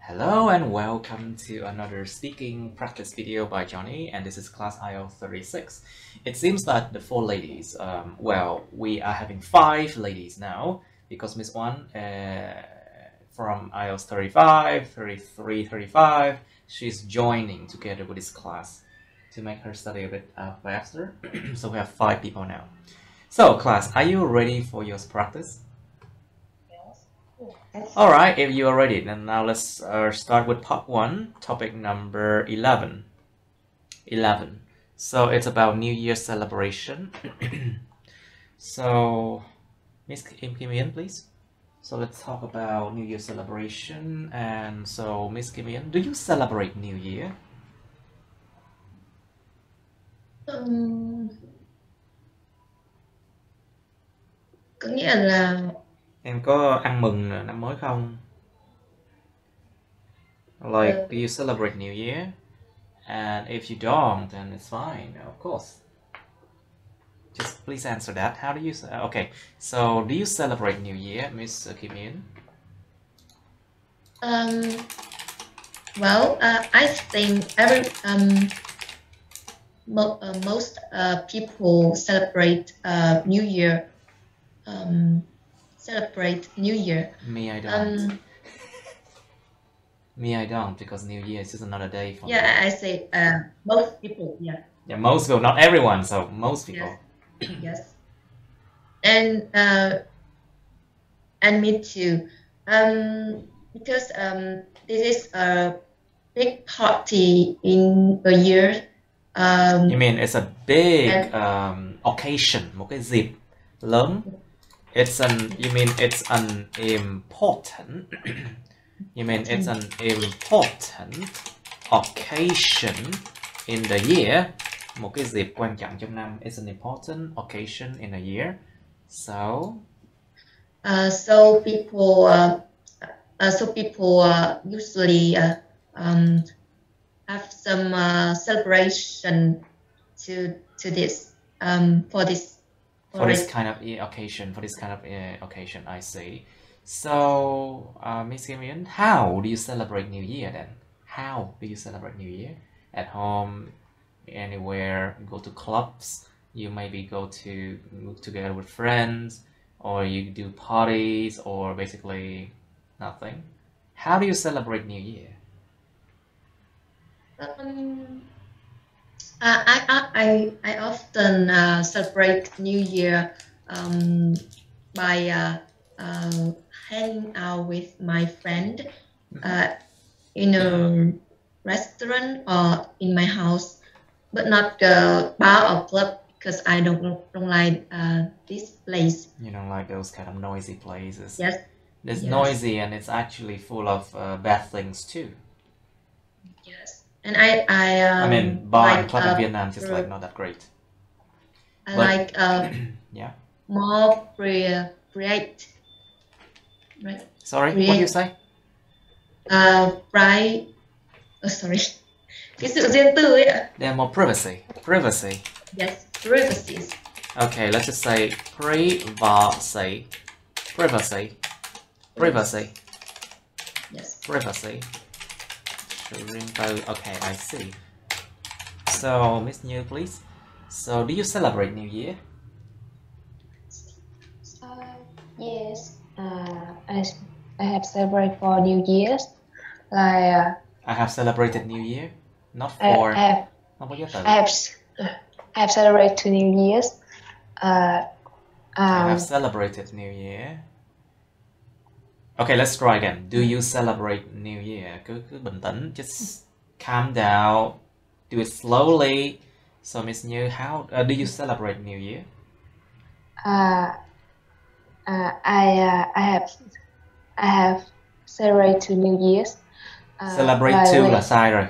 Hello and welcome to another speaking practice video by Johnny, and this is class IELTS 36. It seems that the four ladies, we are having 5 ladies now because Miss One from IELTS 35, 33, 35, she's joining together with this class to make her study a bit faster. So we have 5 people now. So class, are you ready for your practice? Alright, if you are ready, then now let's start with part 1, topic number 11. So it's about New Year celebration. So, Miss Kim Yen, please. So let's talk about New Year celebration. And so, Miss Kim Yen, do you celebrate New Year? Có nghĩa là Em có ăn mừng năm mới không? Like, do you celebrate New Year? And if you don't, then it's fine, of course. Just please answer that. How do you... Okay, so do you celebrate New Year, Miss Kim Yen? I think most people celebrate New Year. Me, I don't. Me, I don't, because New Year is just another day for me. Yeah, I say most people. Yeah. Yeah, most people, not everyone. So most people. Yes. And me too. Because this is a big party in a year. You mean it's a big occasion, một cái dịp lớn. You mean it's an important occasion in the year. Một cái dịp quan trọng trong năm. It's an important occasion in a year. So people usually have some celebration to this for this kind of occasion. I see. So, Miss Kim Yen, how do you celebrate New Year then? How do you celebrate New Year? At home, anywhere, go to clubs, you maybe go together with friends, or you do parties, or basically nothing. How do you celebrate New Year? I often celebrate New Year by hanging out with my friend in a restaurant or in my house, but not a bar or club because I don't like this place. You don't like those kind of noisy places? Yes. It's noisy and it's actually full of bad things too. Yes. And I mean, bar and club in Vietnam just like not that great. Like yeah. More bright. Right. Sorry, what do you say? Bright. Sorry. Cái sự riêng tư ấy ạ. They're more privacy. Yes, privacy. Okay, let's just say privacy. Yes. Privacy. Okay, I see. So, Miss Như, please. So, do you celebrate New Year? Yes. I have celebrated for New Year's. Like I have celebrated New Year, not for. I have celebrated to New Year's. I have celebrated New Year. Okay, let's try again. Do you celebrate New Year? Cứ bình tĩnh, just calm down. Do it slowly. So, Miss Như, how do you celebrate New Year? I have celebrated to New Year's. Celebrate to là sai rồi.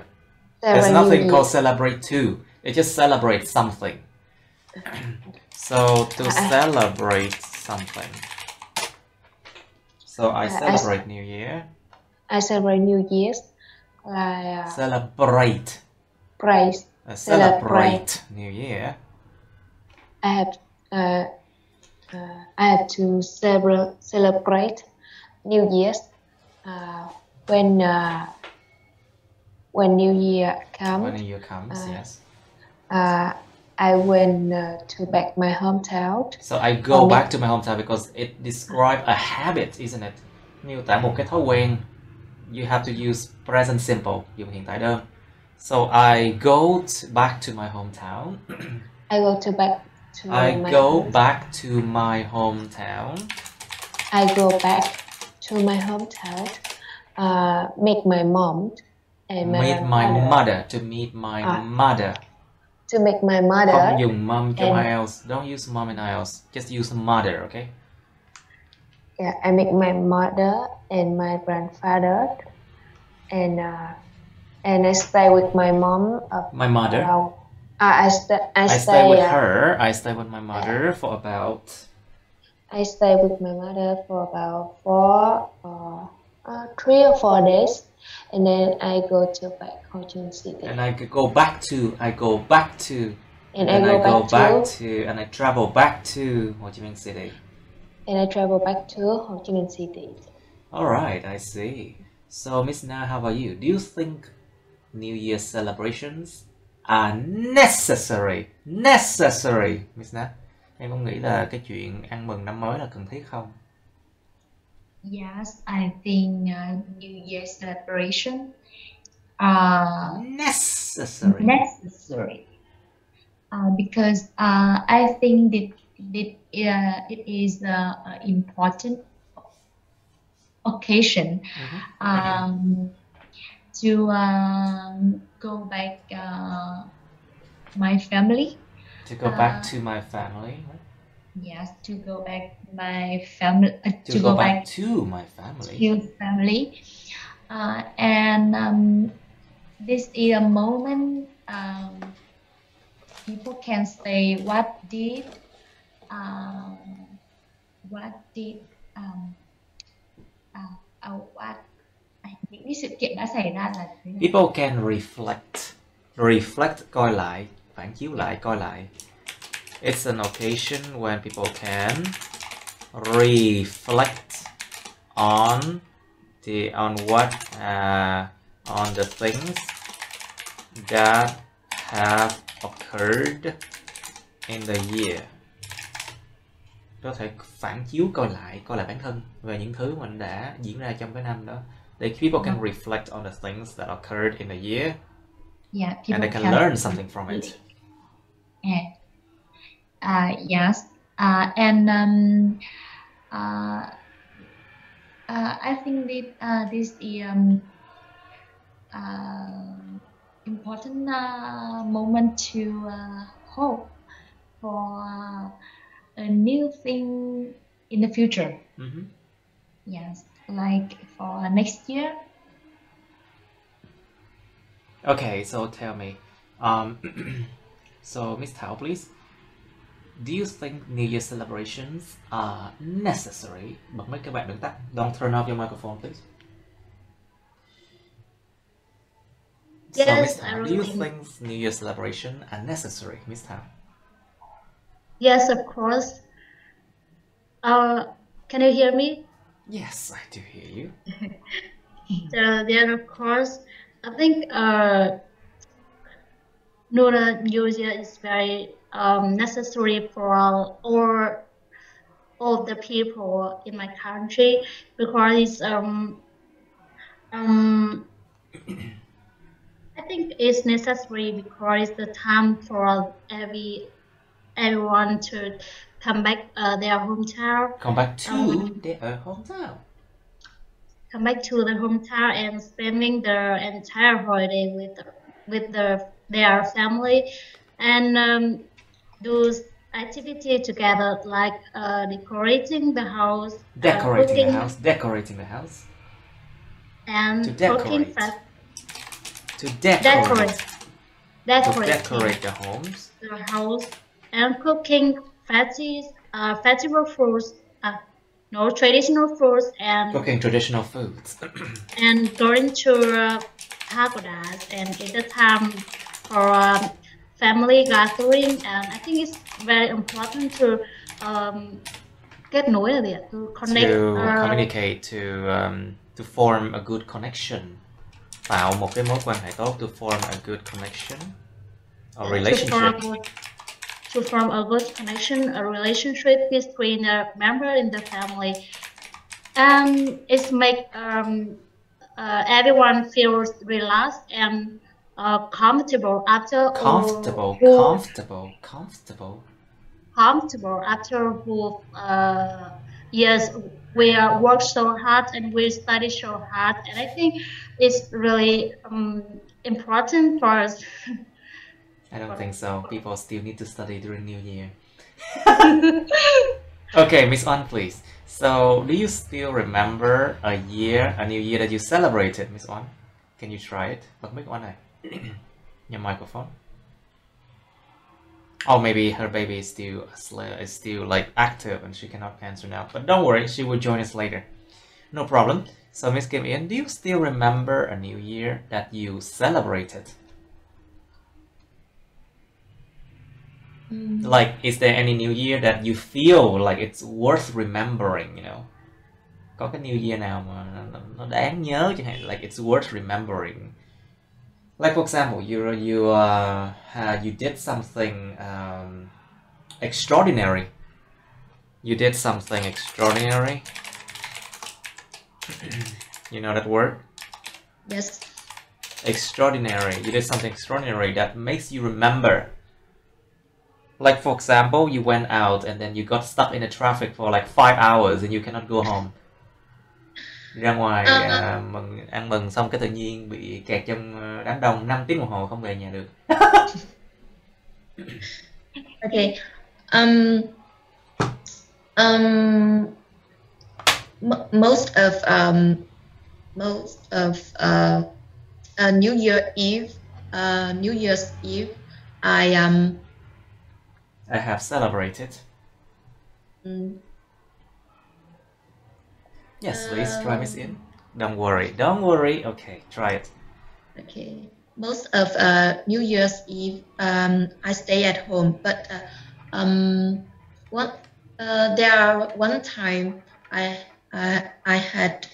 There's nothing called celebrate to. It just celebrates something. So to celebrate something. So I celebrate New Year. I celebrate New Year's. Celebrate. Celebrate New Year. I have to celebrate New Year's when New Year comes. When New Year comes, yes. I went to back my hometown. So I go back to my hometown because it describes a habit, isn't it? Miêu tả một cái thói quen. You have to use present simple, dùng hiện tại đơn. So I go back to my hometown. I go back to my hometown. I go back to my hometown. Meet my mom and meet my mother. To meet my mother. To meet my mother. Không dùng mom trong IELTS. Don't use mom in IELTS. Just use mother, okay? Yeah, I meet my mother and my grandfather, and I stay with my mom. My mother. I stay with her. I stay with my mother for about. I stay with my mother for about 3 or 4 days, and then I go to back Ho Chi Minh City. And I go back to. And I travel back to Ho Chi Minh City. And I travel back to Ho Chi Minh City. All right, I see. So, Miss Na, how about you? Do you think New Year celebrations are necessary? Necessary, Miss Na. Em có nghĩ là cái chuyện ăn mừng năm mới là cần thiết không? Yes, I think New Year celebration are necessary. Because I think that it is an important occasion to go back my family. To go back to my family. Yes, to go back my family. To go back to my family. To family, and this is a moment people can say what những cái sự kiện đã xảy ra là thế nào? People can reflect coi lại, phản chiếu lại, coi lại. It's an occasion when people can reflect on the things that have occurred in the year. Có thể phản chiếu coi lại bản thân về những thứ mình đã diễn ra trong cái năm đó. People can reflect on the things that occurred in the year. Yeah, and they can learn something from it. Yes, and I think that this is important moment to hope for a new thing in the future. Yes, like for next year. Okay, so tell me, so Miss Thảo, please, do you think New Year celebrations are necessary? Bật mic các bạn đừng tắt. Don't turn off your microphone, please. Yes, so, Miss Thảo, do you think New Year celebration are necessary, Miss Thảo? Yes, of course. Can you hear me? Yes, I do hear you. Then of course, I think New Year is very necessary for all the people in my country, because I think it's necessary because it's the time for everyone to come back their hometown. Come back to their hometown. Come back to the hometown and spending their entire holiday with their family, and do activity together, like decorating the house, decorating the house, and to decorate the house, and cooking festival foods. Traditional foods, and cooking traditional foods, and going to pagodas and get the time for family gathering. And I think it's very important to kết nối, to connect, to communicate, To form a good connection. Tạo một cái mối quan hệ tốt. To form a good connection. Or relationship. To form a good connection, a relationship between a member in the family. And it makes everyone feels relaxed and comfortable after Comfortable after who years we work so hard and we study so hard, and I think it's really important for us. I don't think so. People still need to study during New Year. Okay, Miss On, please. So, do you still remember a new year that you celebrated, Miss On? Can you try it? Bật mic on này. Your microphone. Oh, maybe her baby is still like active and she cannot answer now. But don't worry, she will join us later. No problem. So, Miss Kim In, do you still remember a new year that you celebrated? Like, is there any new year that you feel like it's worth remembering, you know? Có cái new year nào mà nó đáng nhớ chẳng hạn, like it's worth remembering? Like for example, you did something extraordinary. You did something extraordinary. You know that word? Yes. Extraordinary. You did something extraordinary that makes you remember. Like for example, you went out and then you got stuck in the traffic for like 5 hours and you cannot go home. Ra ngoài ăn mừng xong cái tự nhiên bị kẹt trong đám đông 5 tiếng đồng hồ không về nhà được. Okay. Most of New Year's Eve, I have celebrated. Yes, please try, Miss In. Don't worry. Okay, try it. Okay. Most of New Year's Eve, I stay at home, but one time I had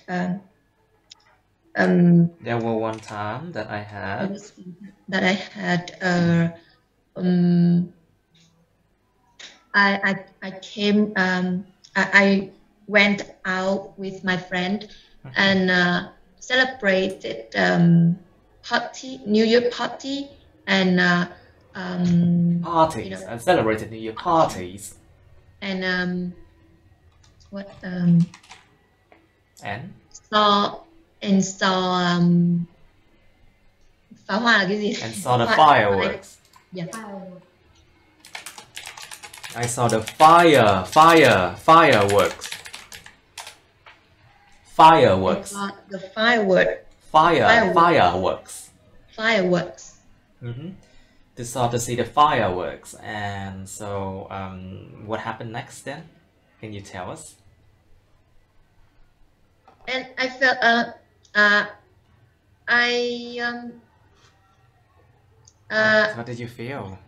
There were one time that I had I went out with my friend and celebrated New Year party and parties. I celebrated New Year parties. And saw pháo hoa là cái gì? And saw the fireworks. Yeah. I saw the fireworks. Fireworks. The fireworks. Fireworks. To see the fireworks. And so, what happened next then? Can you tell us? And I felt what did you feel?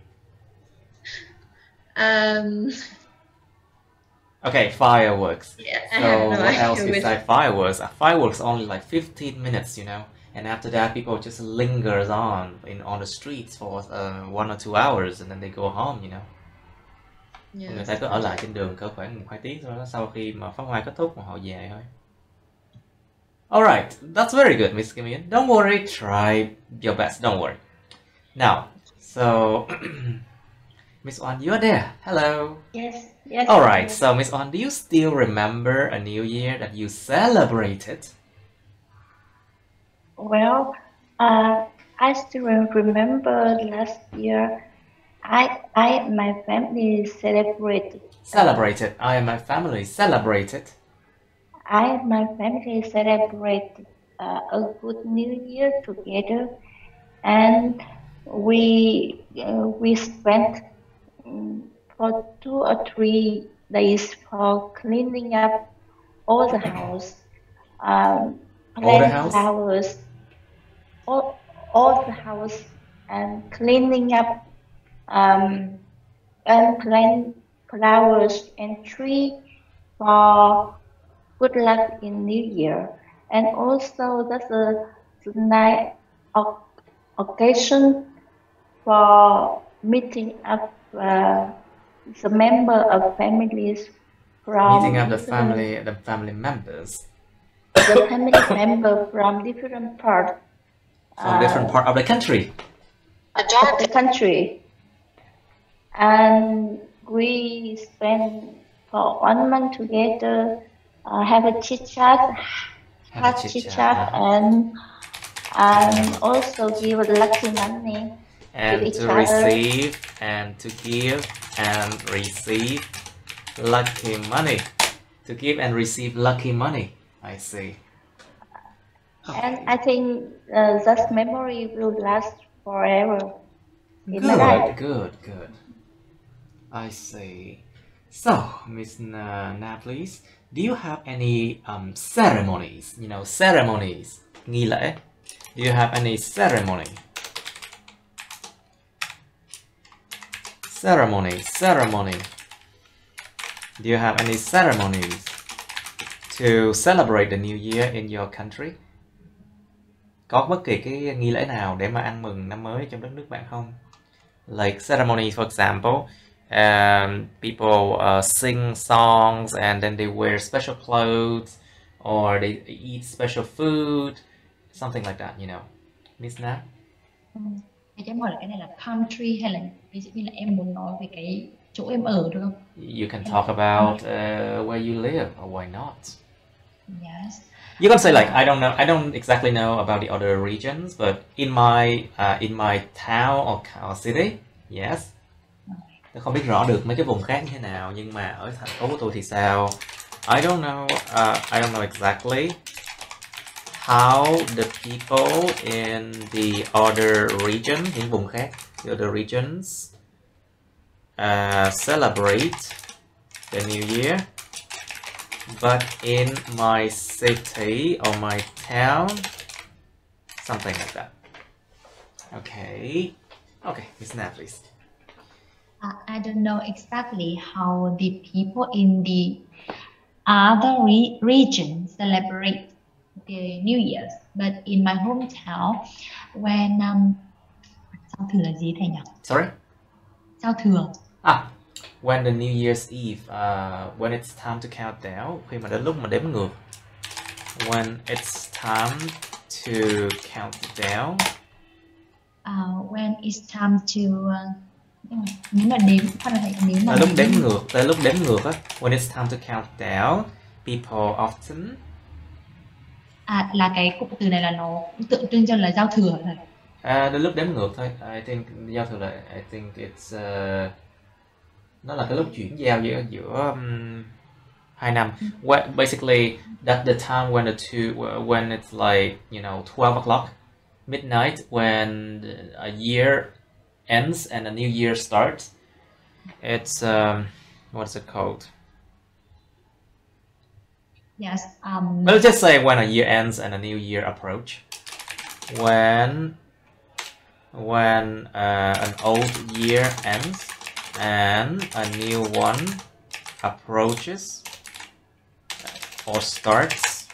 Okay, fireworks. Yeah, so what else besides fireworks? Fireworks only like 15 minutes, you know, and after that people just lingers on the streets for 1 or 2 hours and then they go home, you know. Yes. Người ta cứ ở lại trên đường cỡ khoảng 1-2 tiếng thôi đó, sau khi mà pháo hoa kết thúc mà họ về thôi. Alright, that's very good, Miss Kim In. Don't worry, try your best, don't worry. Now, so Miss On, you're there. Hello. Yes. Alright, so Miss On, do you still remember a new year that you celebrated? Well, I still remember last year. I and my family celebrated. I and my family celebrated. I and my family celebrated a good New Year together, and we spent for 2 or 3 days for cleaning up all the house, plant flowers, all the house, and cleaning up and plant flowers and tree for good luck in New Year. and also that's a nice occasion for meeting up the member of families from Meeting up the different- family members the family member from different parts from different part of the country. of the country, and we spend for 1 month together, have a chit chat, and also give lucky money And to each to other. receive and to give and receive lucky money. To give and receive lucky money. I see. And I think that memory will last forever in my life. Good. I see. So, Miss Na, please, do you have any ceremonies? You know, ceremonies. Nghi lễ. Do you have any ceremony? Ceremony. Do you have any ceremonies to celebrate the new year in your country? Có bất kỳ cái nghi lễ nào để mà ăn mừng năm mới trong đất nước bạn không? Like ceremony, for example, people sing songs and then they wear special clothes or they eat special food, something like that, you know. Miss Na? Cho em hỏi là cái này là country hay là ví dụ như là em muốn nói về cái chỗ em ở được không? You can talk about where you live or why not. Yes. You can say like I don't know. I don't exactly know about the other regions, but in my town or city, yes. Tôi không biết rõ được mấy cái vùng khác như thế nào, nhưng mà ở thành phố của tôi thì sao? I don't know exactly how the people in the other region, những vùng khác, the other regions celebrate the new year. But in my city or my town, something like that. Okay, Miss Na, please. I don't know exactly how the people in the other region celebrate the New Year's, but in my hometown, when giao thừa là gì thầy nhỉ? Sorry? Giao thừa. When the New Year's Eve, when it's time to count down, khi mà đến lúc mà đếm ngược. When it's time to count down. When it's time to nếu mà đếm khoan là thầy, nếu mà tới lúc đếm ngược á, when it's time to count down, people often là cái cụm từ này là nó tượng trưng cho là giao thừa rồi. Đến lúc đếm ngược thôi. I think giao thừa là I think it's nó là cái lúc chuyển giao giữa hai năm. Basically that's the time when it's like, you know, 12 o'clock midnight, when a year ends and a new year starts. It's what's it called? Yes. Let's just say when a year ends and a new year approach. When an old year ends and a new one approaches or starts.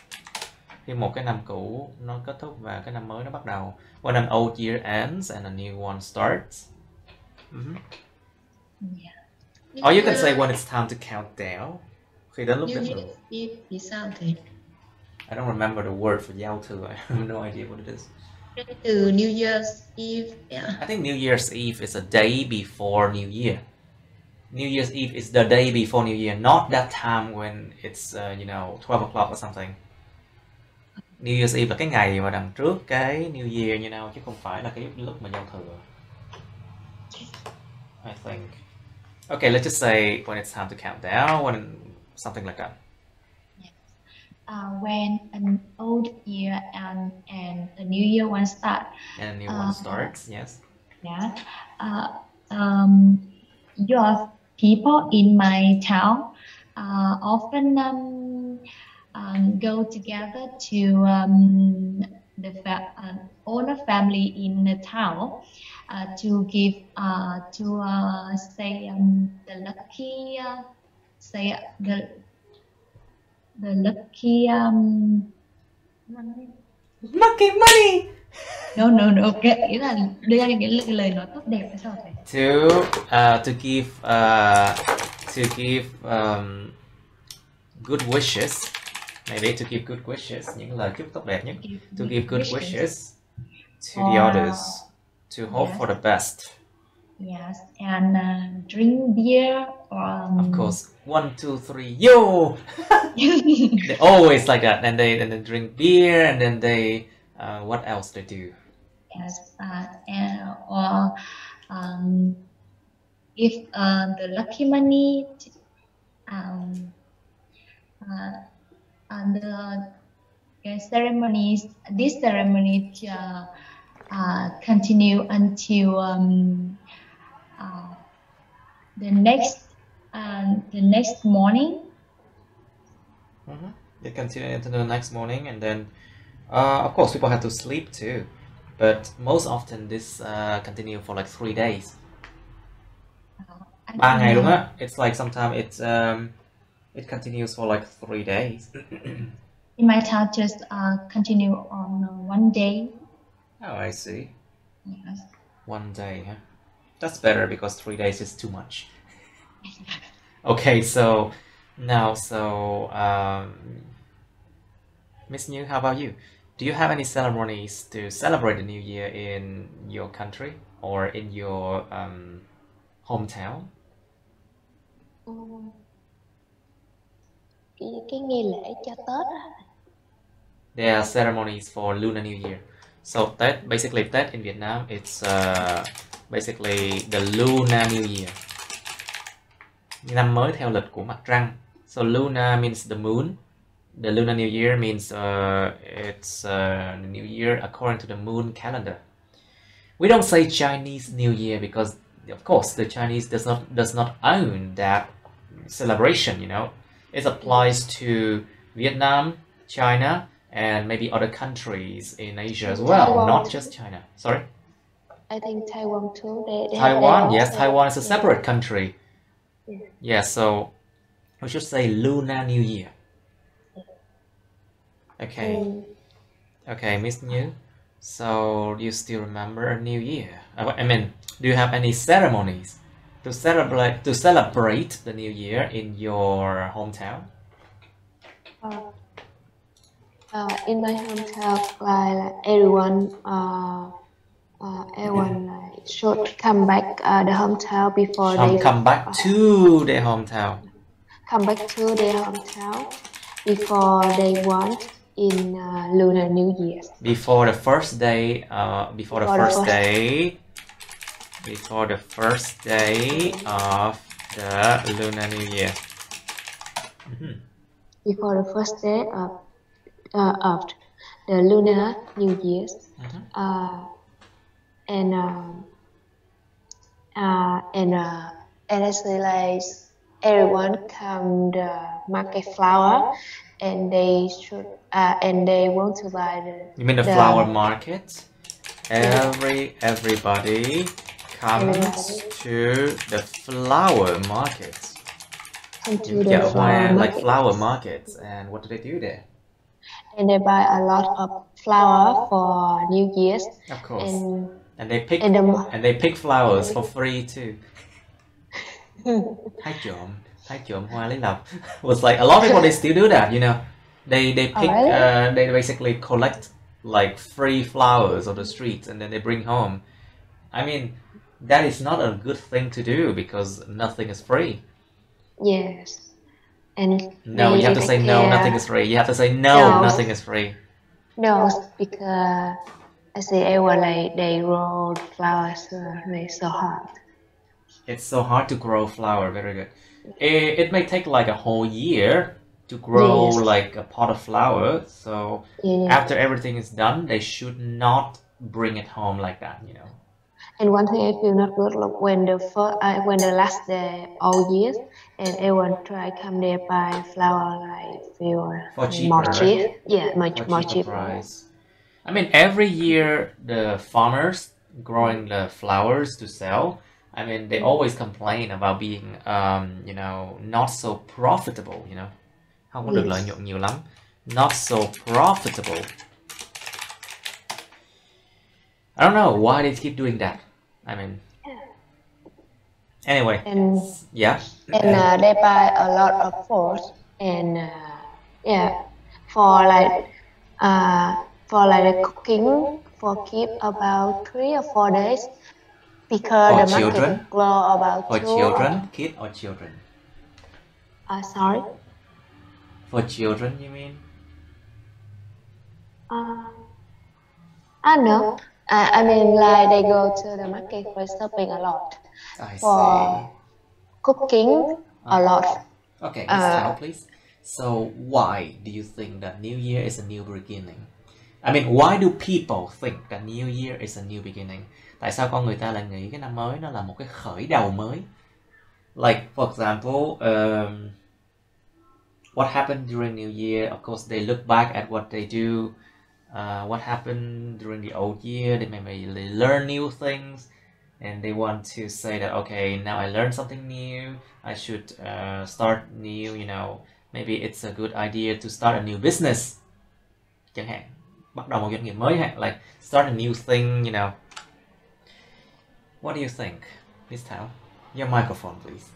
Khi một cái năm cũ nó kết thúc và cái năm mới nó bắt đầu. When an old year ends and a new one starts. Yeah. Or you can say when it's time to count down. Khi đến lúc đếm ngược. Vì sao thế? I don't remember the word for giao thừa. I have no idea what it is. Từ New Year's Eve, yeah. I think New Year's Eve is a day before New Year. New Year's Eve is the day before New Year, not that time when it's 12 o'clock or something. New Year's Eve là cái ngày mà đằng trước cái New Year, chứ không phải là cái lúc mà giao thừa. I think. Okay, let's just say when it's time to count down, something like that. When an old year and a new year one start. And a new one starts, yes. Yeah. Your people in my town often go together to the owner family in the town to give say the lucky Making money. No, no, no. Cái ý là đưa ra những cái lời nói tốt đẹp hay sao thầy? To give good wishes. Maybe to give good wishes, những lời chúc tốt đẹp nhất. To give good wishes to the others. To hope Yes. for the best. Yes, and drink beer or Of course, 1, 2, 3, yo! They always like that, and they drink beer, and then they what else they do? yes, or if the lucky money and the ceremonies. This ceremony continue until the next morning. They continue until the next morning, and then of course people have to sleep too, but most often this continue for like 3 days. 3 ngày luôn á. It's like sometimes it continues for like 3 days. In my town, just continue on one day. Oh, I see. Yes. 1 day, huh? That's better because 3 days is too much. Okay, so now, Miss New, how about you? Do you have any ceremonies to celebrate the New Year in your country or in your hometown? Cái nghi lễ cho Tết á. There are ceremonies for Lunar New Year. So Tết, basically Tết in Vietnam, it's basically the Lunar New Year. Năm mới theo lịch của mặt trăng. So Luna means the moon. The Lunar New Year means it's the New Year according to the moon calendar. We don't say Chinese New Year because, of course, the Chinese does not own that celebration. You know, it applies to Vietnam, China, and maybe other countries in Asia as well, Taiwan. not just China. Sorry? I think Taiwan too. They Taiwan, have yes, also- Taiwan is a separate country. Yeah. Yeah, so we should say Lunar New Year. Okay, okay, Miss New. So do you still remember a New Year? I mean, do you have any ceremonies to celebrate the New Year in your hometown? In my hometown, like everyone like should come back the hometown before they Come back to their hometown. come back to their hometown before they want in Lunar New Year. Before the first day, before the first day of the Lunar New Year. Before the first day of the Lunar New Year, and I say like everyone come the market flower, and they should and they want to buy the. You mean the flower market? Everybody comes to the flower market. Come to the flower Like market, flower markets, and what do they do there? and they buy a lot of flower for New Year's. Of course, And and they pick and they pick flowers for free too. Hái trộm hoa lấy lộc. Was like a lot of people, they still do that, you know. They pick really? they basically collect like free flowers on the streets and then they bring home. I mean, that is not a good thing to do because nothing is free. Yes. And No, you have to say no, nothing is free. You have to say no, No. nothing is free. No, because I see everyone like they roll flowers so hard. It's so hard to grow flower. Very good. It may take like a whole year to grow Yes. like a pot of flower. So Yeah. after everything is done, they should not bring it home like that, you know. And one thing I feel not good like when the last day all years and everyone try come there buy flower like feel For cheaper, more right? cheap. Yeah, much For more cheaper cheap. price. I mean, every year the farmers growing the flowers to sell, I mean, they always complain about being, you know, not so profitable, you know. Không có được Yes. lợi nhuận nhiều lắm. not so profitable. I don't know why they keep doing that. I mean, anyway, And yeah. they buy a lot of food, and for like the cooking, for keep about 3 or 4 days, because For the market children? grow about For 2 children, kid or children? sorry. For children, you mean? I know. I mean, like they go to the market for shopping a lot, I for cooking a lot. Okay, Miss Thảo, please. So why do you think that New Year is a new beginning? I mean, why do people think that New Year is a new beginning? Tại sao con người ta lại nghĩ cái năm mới nó là một cái khởi đầu mới? Like, for example, what happened during New Year? Of course, they look back at what they do. What happened during the old year? They maybe learn new things, and they want to say that, okay, now I learned something new. I should start new. You know, maybe it's a good idea to start a new business. Chẳng hạn, bắt đầu một doanh nghiệp mới ha, like start a new thing. You know. What do you think, Miss Thảo? Your microphone, please.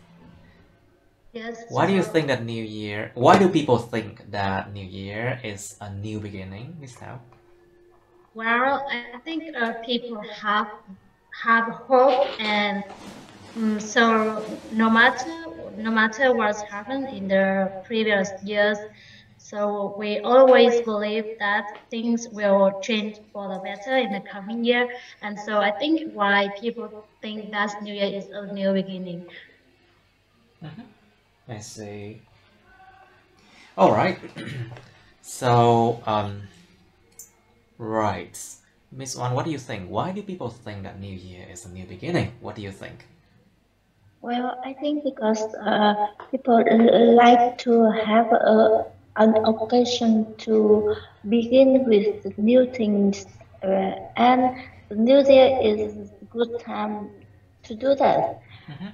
Yes. Why do you think that New Year? Why do people think that New Year is a new beginning, Miss Thảo? Well, I think people have hope, and so no matter what's happened in the previous years, so we always believe that things will change for the better in the coming year, and so I think why people think that New Year is a new beginning. I see. All right. So, right. Miss Wan, what do you think? Why do people think that New Year is a new beginning? What do you think? Well, I think because people like to have an occasion to begin with new things, and the New Year is a good time to do that.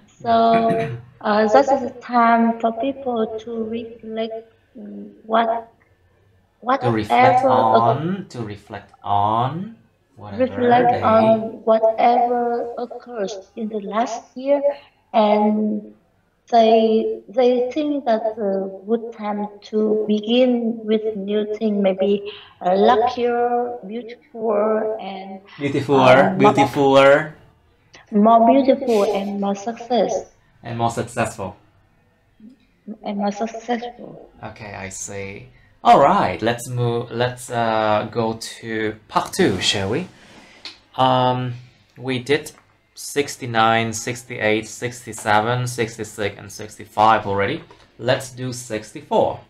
So that is a time for people to reflect To reflect on whatever occurs in the last year, and they think that's a good time to begin with new thing, maybe luckier, beautiful, and more beautiful and more success. And more successful. Okay, I see. All right, let's go to part 2, shall we? We did 69, 68, 67, 66, and 65 already. Let's do 64.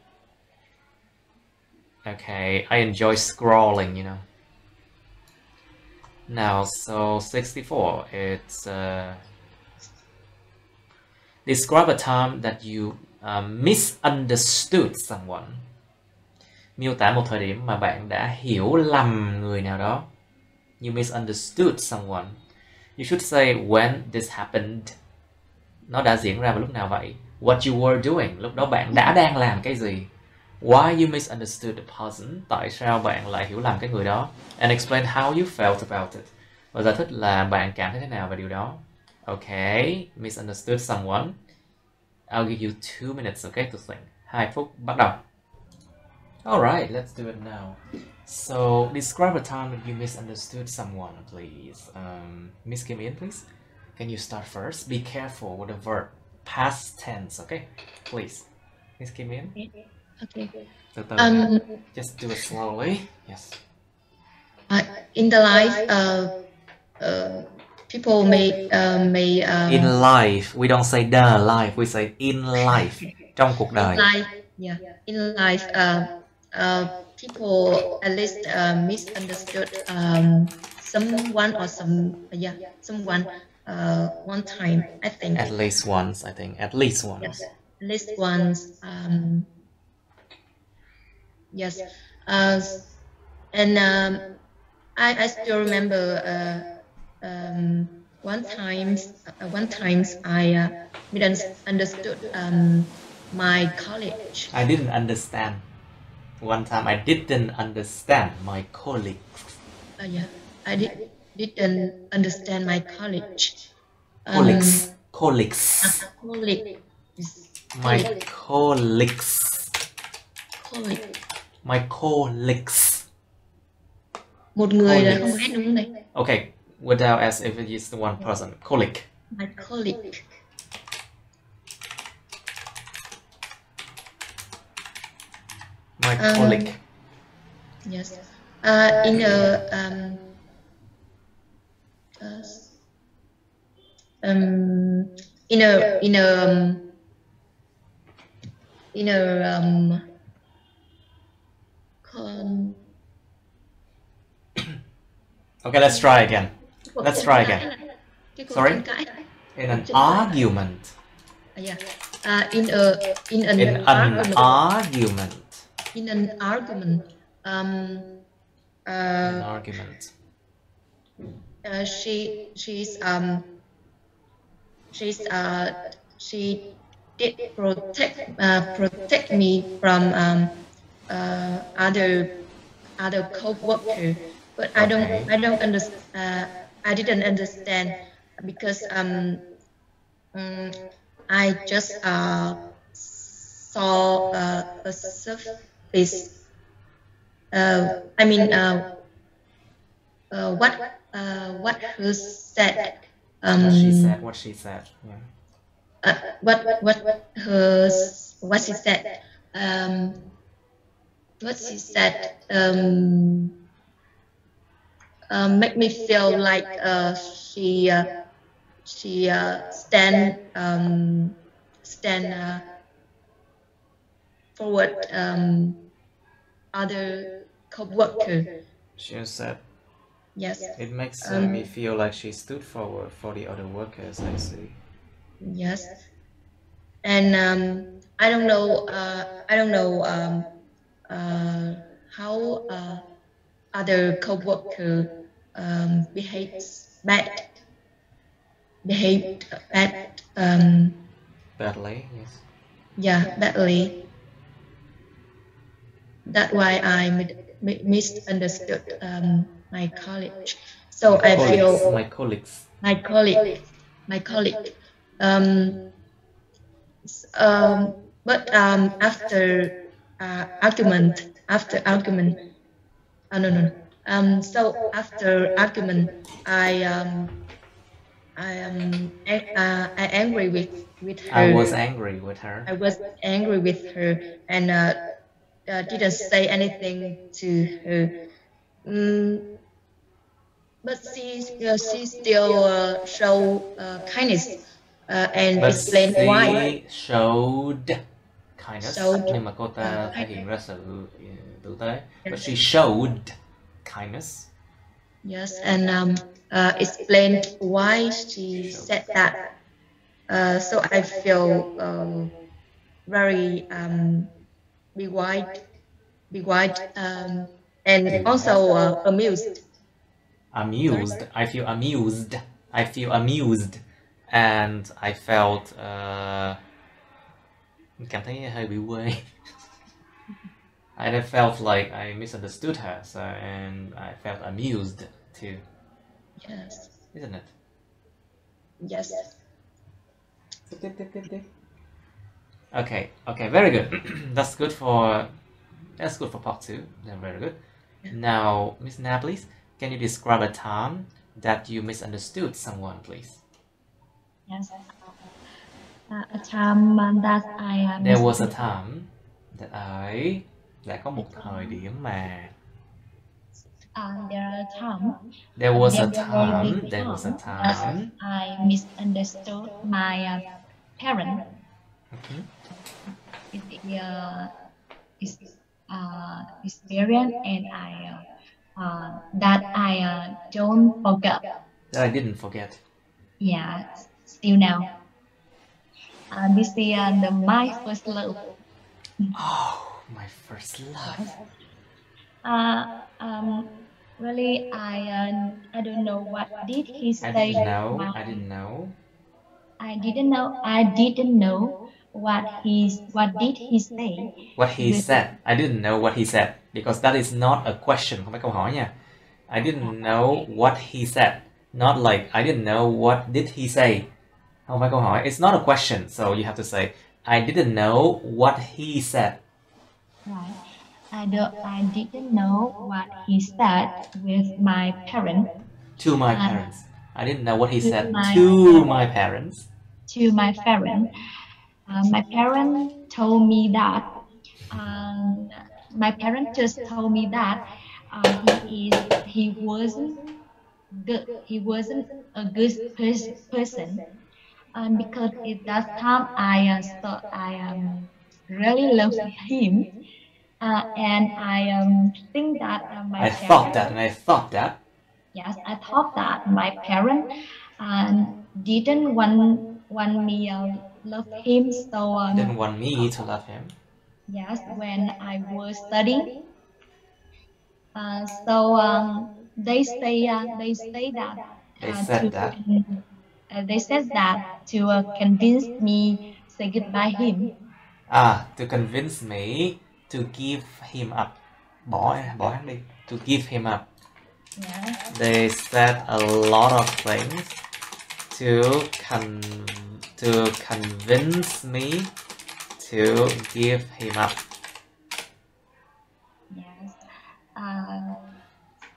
Okay, I enjoy scrolling, you know. Now, so 64, it's describe a time that you misunderstood someone. Miêu tả một thời điểm mà bạn đã hiểu lầm người nào đó. You misunderstood someone. You should say when this happened. Nó đã diễn ra vào lúc nào vậy? What you were doing. Lúc đó bạn đã đang làm cái gì? Why you misunderstood the person. Tại sao bạn lại hiểu lầm cái người đó? And explain how you felt about it. Và giải thích là bạn cảm thấy thế nào về điều đó. Okay, misunderstood someone. I'll give you 2 minutes, okay, to think. 2 phút, bắt đầu. Alright, let's do it now. So, describe a time that you misunderstood someone, please. Miss Kim In, please. Can you start first? Be careful with the verb past tense, okay? Please. Miss Kim In? Okay. Just do it slowly. Yes. In the life, people may in life, we don't say the life, we say in life. Trong cuộc đời. In life, people at least misunderstood someone or someone one time, I think. At least once, I think. At least once. Yes, at least once. Yes. And I still remember one time I didn't understood my college. I didn't understand. One time I didn't understand my colleague. Yeah, I didn't understand my college. Colleagues. Colleague. My colleagues. Colleague. My colleagues. Một người là không có S đúng không này? Okay, without S if it is one person. Colleague. My colleague. My colleague. Yes. In a Okay, let's try again. Let's try again. Sorry? In an argument. Yeah. In an argument. In an argument. An argument. She did protect me from other co-worker, but Okay. I didn't understand because I just saw a surface. What her said. What she said. Yeah. What she said. What she said make me feel like she stand forward other co-worker. She said. Yes. It makes me feel like she stood forward for the other workers. I see. Yes. And I don't know how other co-worker behaved bad. Badly, yes. Yeah, badly. That's why I misunderstood my college. So I feel my colleagues. But after argument. So after argument, I angry with her. I was angry with her. I was angry with her and didn't say anything to her. But she still showed kindness and explained why. Showed kindness. Nhưng mà cô ta thể hiện ra sự tử tế. But she showed kindness. Yes, and explained why she said that. So I feel very be white, and also amused. Amused. I feel amused. And I felt cảm thấy hơi bị quê. I felt like I misunderstood her, so and I felt amused too. Yes. Isn't it? Yes. Okay, very good. That's good for part 2. Then very good. Yeah. Now, Miss Na, please, can you describe a time that you misunderstood someone, please? Yes. A time that I There was a time that I đã có một thời điểm mà there was a time I misunderstood my parent. Experience, and I don't forget. That I didn't forget. Yeah, still now. This is my first love. Oh, my first love. Really, I don't know what did he say. I didn't know. I didn't know what did he say? What he said. I didn't know what he said because that is not a question, không phải câu hỏi nha. I didn't know what he said. Not like I didn't know what did he say. Không phải câu hỏi. It's not a question, so you have to say I didn't know what he said. Right. I didn't know what he said with my parents. To my parents. I didn't know what he said my to my parents. To my parents. My parents told me that. My parents just told me that he wasn't good. He wasn't a good person. Because at that time I thought I really loved him, and I think that I thought that. Yes, I thought that my parents didn't want me love him, so Didn't want me to love him. yes, when I was studying, so they said that to convince me say goodbye him. To convince me to give him up. Bỏ hắn đi. To give him up. Yeah. They said a lot of things to convince me to give him up. Yes.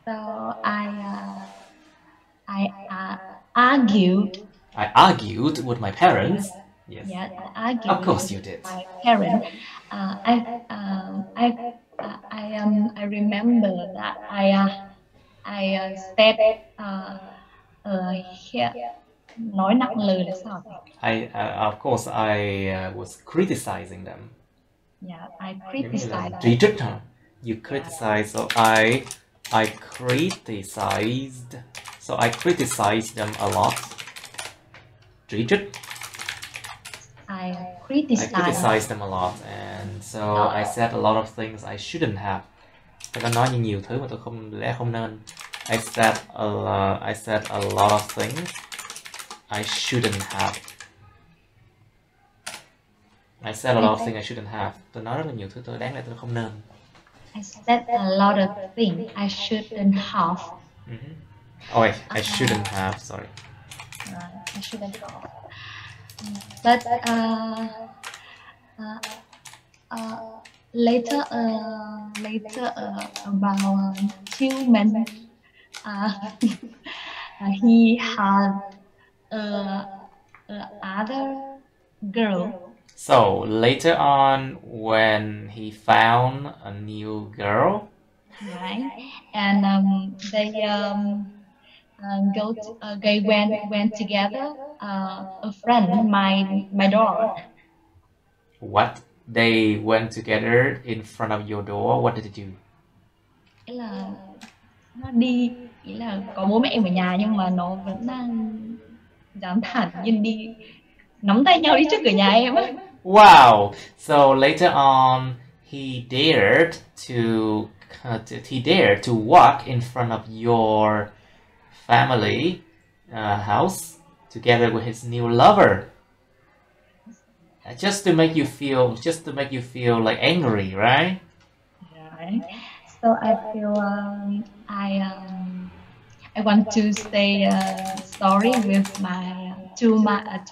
So I argued. I argued with my parents. Yes. Yes, I argued. Of course you did. With my parents. I remember that I said here nói nặng lời là sao? Of course I was criticizing them. Yeah, I criticized. Chỉ trích hả? You criticized, so I criticized. So I criticized them a lot. Chỉ trích. I I criticized. criticized them a lot, and so I said a lot of things I shouldn't have. Tôi đã nói nhiều thứ mà tôi không nên. I said a lot of things I shouldn't have. I said a lot of things I shouldn't have. Tôi nói rất là nhiều thứ tôi đáng lẽ tôi không nên. I said a lot of things I shouldn't have. Oh wait, I shouldn't have. Sorry. I shouldn't have. But later about 2 months, he had other girl. So later on, when he found a new girl, Right, and they went together. A friend, my door. what? They went together in front of your door. What did they do? Nghĩa là nó đi, nghĩa là có bố mẹ em ở nhà nhưng mà nó vẫn đang dám thản nhiên đi nắm tay nhau đi trước cửa nhà em á. Wow! So later on, he dared to walk in front of your family house together with his new lover, just to make you feel like angry, right? Right. So I feel I want to say sorry with to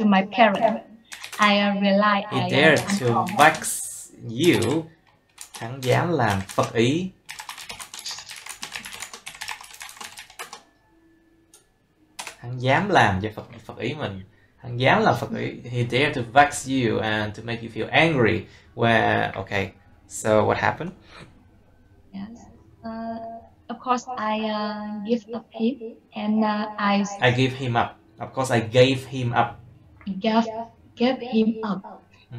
my parents. I realize He dared to vex you. Hắn dám làm phật ý. Hắn dám làm cho phật ý mình. Hắn dám làm phật ý. He dared to vex you and to make you feel angry. Okay, so what happened? Yes. Of course, I give up him, and I gave him up. Of course, I gave him up. gave him up,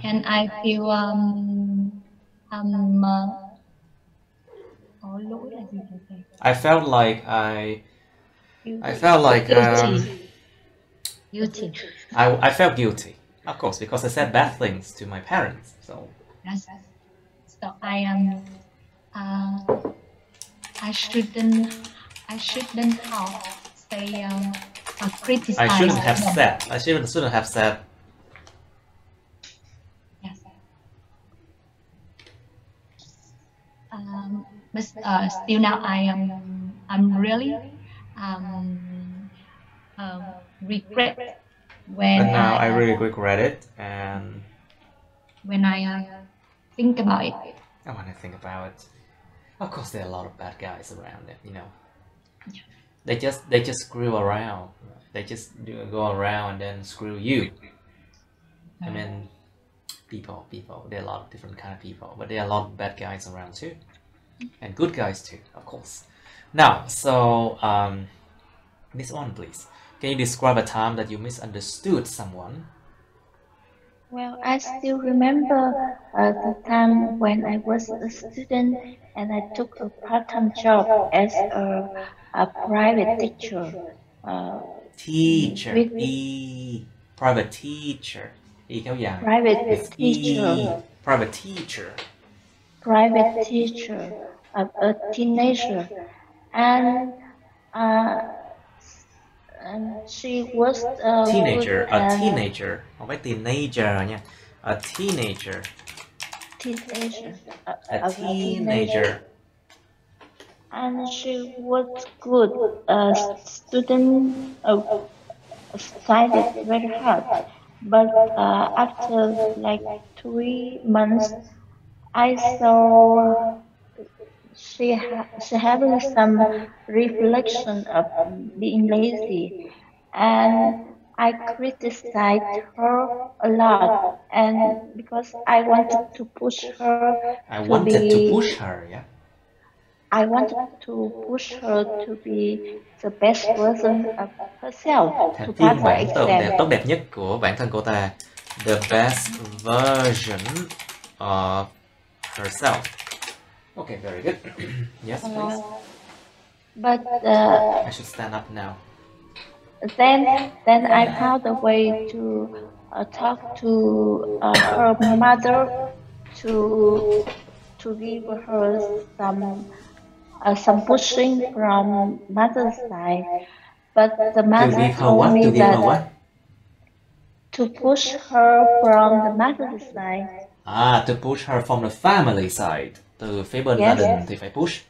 and I feel lỗi là gì thầy? I felt like Guilty. I felt guilty, of course, because I said bad things to my parents. So Yes. So I shouldn't have say criticize. I shouldn't have said. but still now I'm really um, regret when And now I really regret it, and when I think about it. when I think about it, of course there are a lot of bad guys around it, you know. Yeah. They just screw around. They just go around and then screw you. I mean, people. There are a lot of different kind of people, but there are a lot of bad guys around too, and good guys too, of course. Now, so this one, please. Can you describe a time that you misunderstood someone? Well, I still remember the time when I was a student and I took a part-time job as a private teacher. Teacher, With E, private teacher, E kéo dài. private It's teacher. E, private teacher. Private teacher, a teenager, and she was Teenager, good a and teenager, không phải teenager nha. A teenager, teenager, a teenager. and she was good. Student studied very hard, but after like 3 months, I saw she having some reflection of being lazy, and I criticized her a lot, and because I wanted to push her I to wanted to be, push her, yeah. I wanted to push her to be the best version of herself, to pass Phiên the bản exam. tốt đẹp nhất của bản thân cô ta. The best version of herself. Okay, very good. Yes, please. But I should stand up now. then I found a way to talk to her mother to give her some pushing from mother's side. But the To mother give her told what? me To give her that what? to push her from the mother's side. To push her from the family side. Từ phía bên gia Yes. đình thì phải push.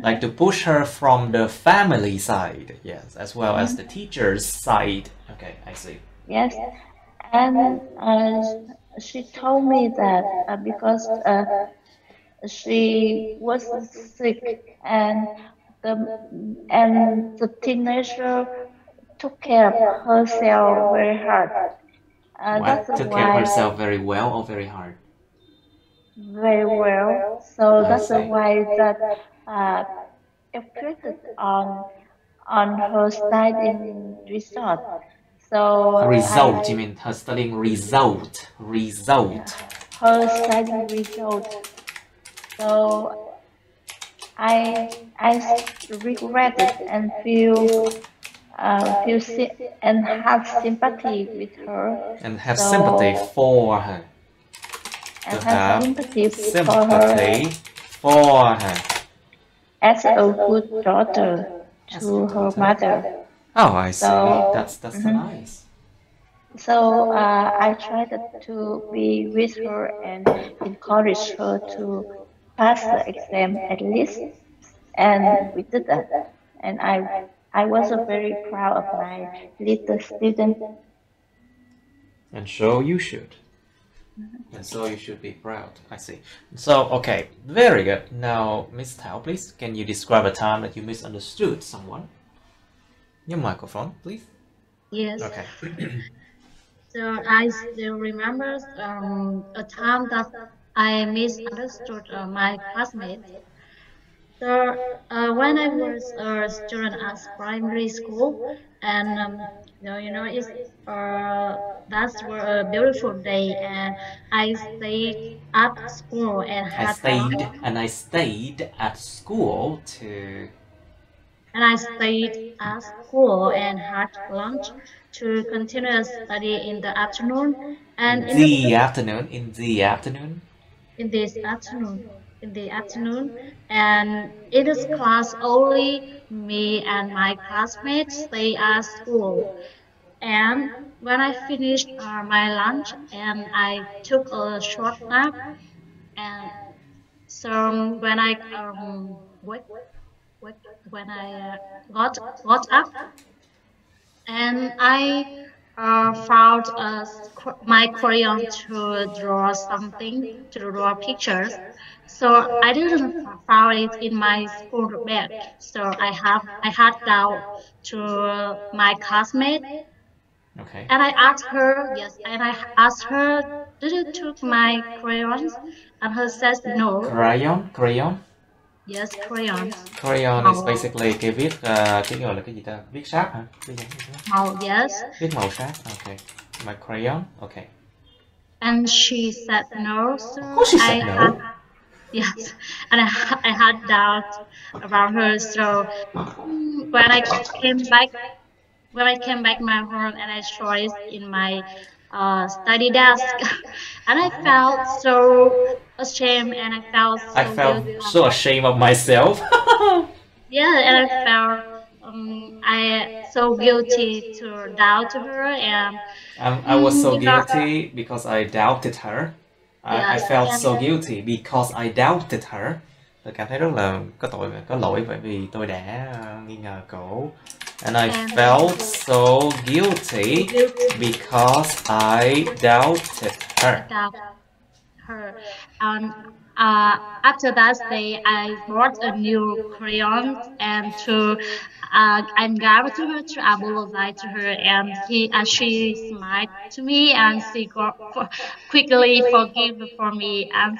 Like to push her from the family side. Yes, as well as the teacher's side. Okay, I see. Yes, and she told me that because she was sick and the teenager took care of herself very hard. What? That's Took care of why herself very well or very hard? very well. So I that's see. why that affected on her studying result. So Result, you mean her studying result. Result. her studying result. So I regret it and feel and have sympathy with her. And have So- sympathy for her. And To have have sympathy for her sympathy for her. as a good daughter As a to good her daughter. mother. Oh, I see. So- That's so nice. So I tried to be with her and encourage her to pass the exam at least, and we did that. And I was very proud of my little student. And so you should. And so you should be proud. I see. So, okay, very good. Now, Miss Thao, please, can you describe a time that you misunderstood someone? Your microphone, please. Yes. Okay. So I still remember a time that I misunderstood my classmate. So when I was a student at primary school, and it's that were a beautiful day, and I stayed at school and I had stayed lunch. and I stayed at school to And I stayed at school and had lunch to continue study in the afternoon. And in the afternoon. in this afternoon, and in this class, only me and my classmates stay at school. And when I finished my lunch and I took a short nap, and so when I wake, wake when I got up, and I found my crayon to draw something, to draw pictures. So I didn't found it in my school bag. So I had down to my classmate, Okay. and I asked her, yes, and I asked her, did you took my crayons? And her says no. Crayon, crayon. Yes, crayons. Crayon is Màu, basically cái viết cái gọi là cái gì ta? Viết sáp hả? Viết giống như thế. màu, yes. Viết màu sáp. Okay. My crayon. Okay. And she said no. So Of course she said I no. had, yes, and I had doubt about her. So when I came back, my home, and I saw it in my study desk, and I felt so ashamed, and I felt I so felt guilty. so ashamed of myself. Yeah, and I felt I so guilty to doubt her, and I was so you know, guilty because I doubted her. I yes, felt and so guilty because I doubted her. Tôi cảm thấy rất là có lỗi bởi vì tôi đã nghi ngờ cô. And I felt so guilty because I doubted her. doubt her. And after that day, I bought a new crayon and and gave it to her to apologize to her, and she smiled to me, and she quickly forgive for me, and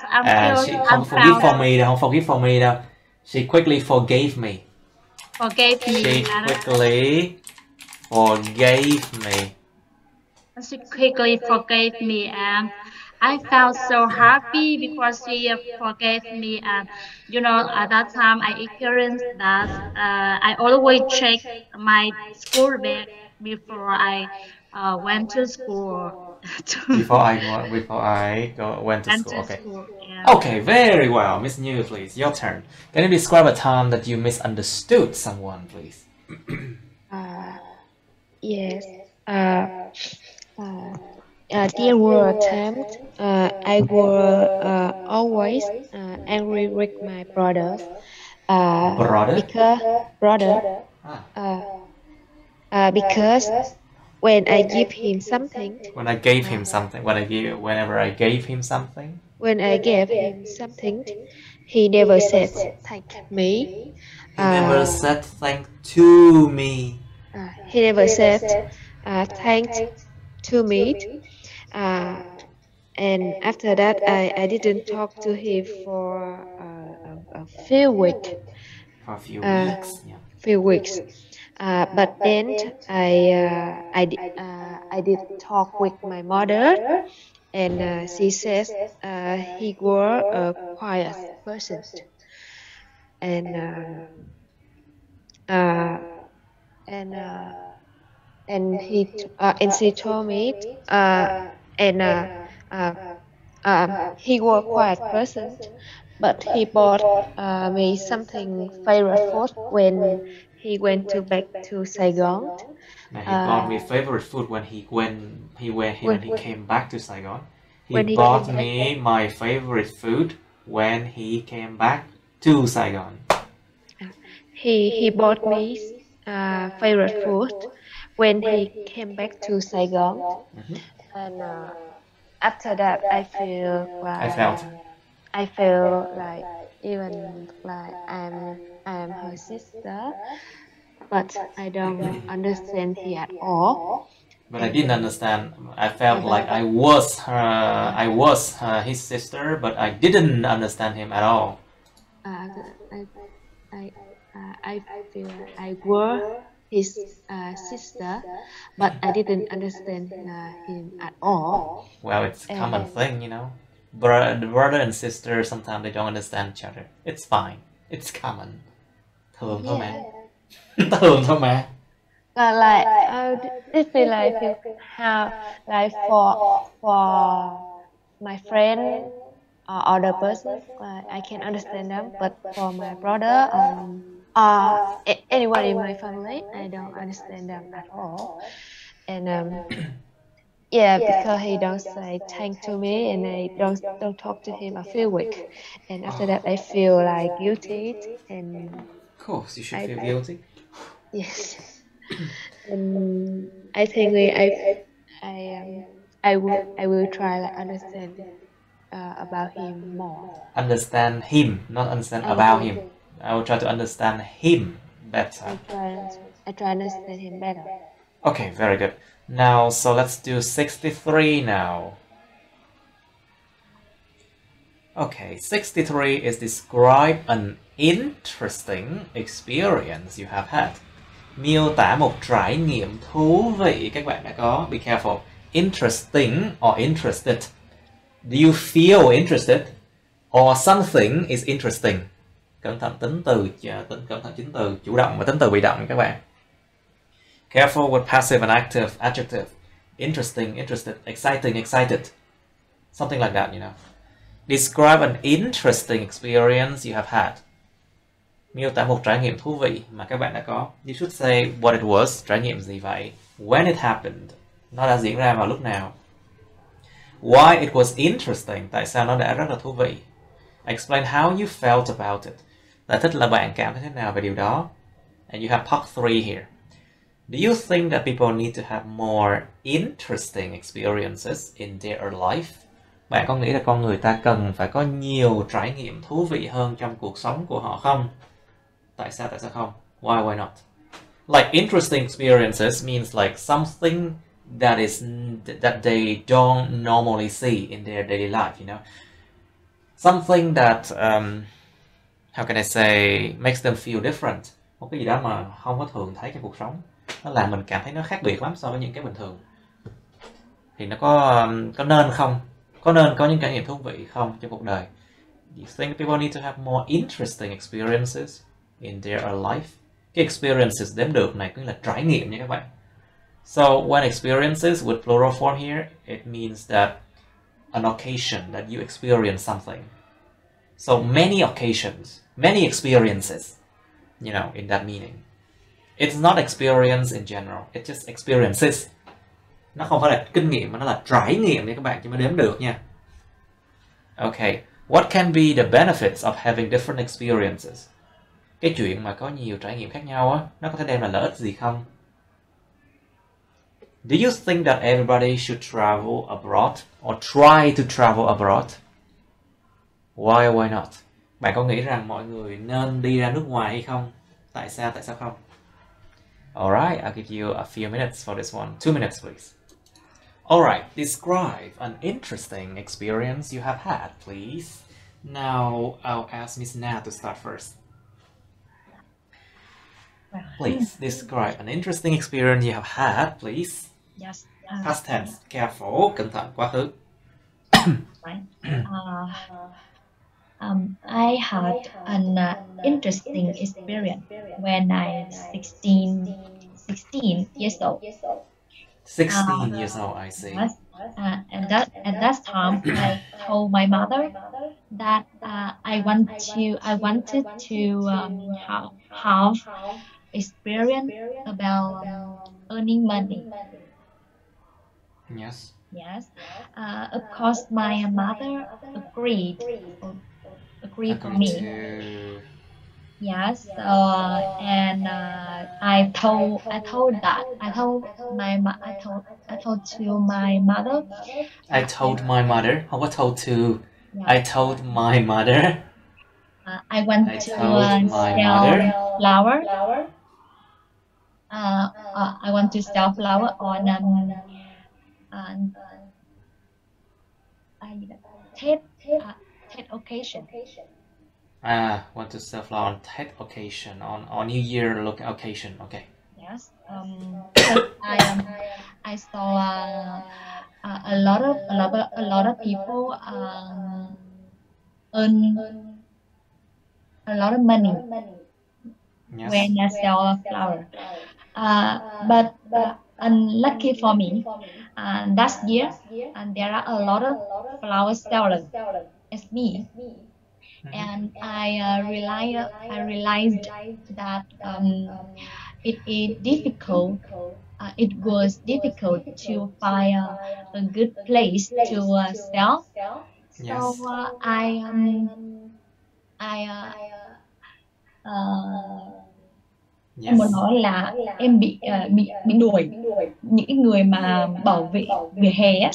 She không forgive for me đâu, không forgive for me đâu. She quickly forgave me. Forgave me. She quickly forgave me. She quickly forgave me, and I felt so happy because she forgave me. And at that time, I experienced that I always check my school bag before I went to school. Before I went to Went school. to Okay. school, yeah. Okay, very well. Miss New, please, your turn. Can you describe a time that you misunderstood someone, please? Yes. There were times I were always angry with my brothers. Because when I give him something, Whenever I gave him something, he never said thank me. he never said thank to me. He never said thank to me. And after that, I didn't talk to him for a few weeks. For a few weeks, yeah. But then I did talk with my mother, and she says he were a quiet person, and she told me he was a quiet person, but he bought me something favorite food when he went back to Saigon. He bought me favorite food when he came back to Saigon. He bought me my favorite food when he came back to Saigon. He bought me favorite food when he came back to Saigon. Mm-hmm. And after that, I feel like even like I'm her sister, but I don't understand her at all. But I didn't understand. I felt like I was his sister, but I didn't understand him at all. I feel I were his sister, but I didn't understand him at all. Well, it's a common thing, brother and sister, sometimes they don't understand each other. It's fine. It's common. Thường thôi mà. Thường thôi mà. Like this feel like how like for my friend or other person, I can understand them, but for my brother anyone in my family, I don't understand them at all. And Yeah, because he don't say thank to me, and I don't talk to him. I feel weak, and after that I feel like guilty, and Of course, you should I feel guilty. yes, and I think I will try like understand about him more. Understand him, not understand about him. I will try to understand him better. I try understand him better. Okay, very good. Now, so let's do 63 now. Okay, 63 is describe an interesting experience you have had. Miêu tả một trải nghiệm thú vị các bạn đã có. Be careful. Interesting or interested. Do you feel interested? Or something is interesting. Cẩn thận tính từ, cẩn thận chính từ chủ động và tính từ bị động các bạn. Careful with passive and active adjective. Interesting, interested, exciting, excited. Something like that, you know. Describe an interesting experience you have had. Miêu tả một trải nghiệm thú vị mà các bạn đã có. You should say what it was, trải nghiệm gì vậy. When it happened, nó đã diễn ra vào lúc nào. Why it was interesting, tại sao nó đã rất là thú vị. Explain how you felt about it. Giải thích là bạn cảm thấy thế nào về điều đó. And you have part 3 here. Do you think that people need to have more interesting experiences in their life? Bạn có nghĩ là con người ta cần phải có nhiều trải nghiệm thú vị hơn trong cuộc sống của họ không? Tại sao không? Why not? Like interesting experiences means like something that they don't normally see in their daily life, you know? Something that, how can I say, makes them feel different. Một cái gì đó mà không có thường thấy trong cuộc sống. Nó làm mình cảm thấy nó khác biệt lắm so với những cái bình thường. Thì nó có nên không? Có nên có những trải nghiệm thú vị không trong cuộc đời? You think people need to have more interesting experiences in their life? Cái experiences đếm được này cũng là trải nghiệm nha các bạn. So when experiences with plural form here, it means that an occasion that you experience something. So many occasions, many experiences, you know, in that meaning. It's not experience in general, it's just experiences. Nó không phải là kinh nghiệm mà nó là trải nghiệm nha các bạn, chứ mới đếm được nha. Okay, what can be the benefits of having different experiences? Cái chuyện mà có nhiều trải nghiệm khác nhau á, nó có thể đem lại lợi ích gì không? Do you think that everybody should travel abroad or try to travel abroad? Why not? Bạn có nghĩ rằng mọi người nên đi ra nước ngoài hay không? Tại sao không? Alright, I'll give you a few minutes for this one. 2 minutes, please. Alright, describe an interesting experience you have had, please. Now, I'll ask Miss Na to start first. Please, describe an interesting experience you have had, please. Yes. Past tense, careful, cẩn thận, quá khứ. Right. I had an interesting experience when I 16 years old. 16 years old, I see. Yes. At that time, I told my mother that I wanted to have experience about earning money. Yes. Yes. Of course, my mother agreed for me. To... Yes. And I told to my mother. I told my mother. What told to? Yeah. I told my mother. I want to sell flower. I want to sell flower on Tet occasion. Want to sell flower on Tet occasion, on New Year occasion. Okay. Yes. I saw a lot of people earn a lot of money. Yes. When I sell a flower. But unlucky for me, last year there are a lot of flower sellers as me. And I realized that it is difficult it was difficult to find a good place to sell. Yes. So em muốn Yes. nói là em bị đuổi, những cái người mà bảo vệ vỉa hè á,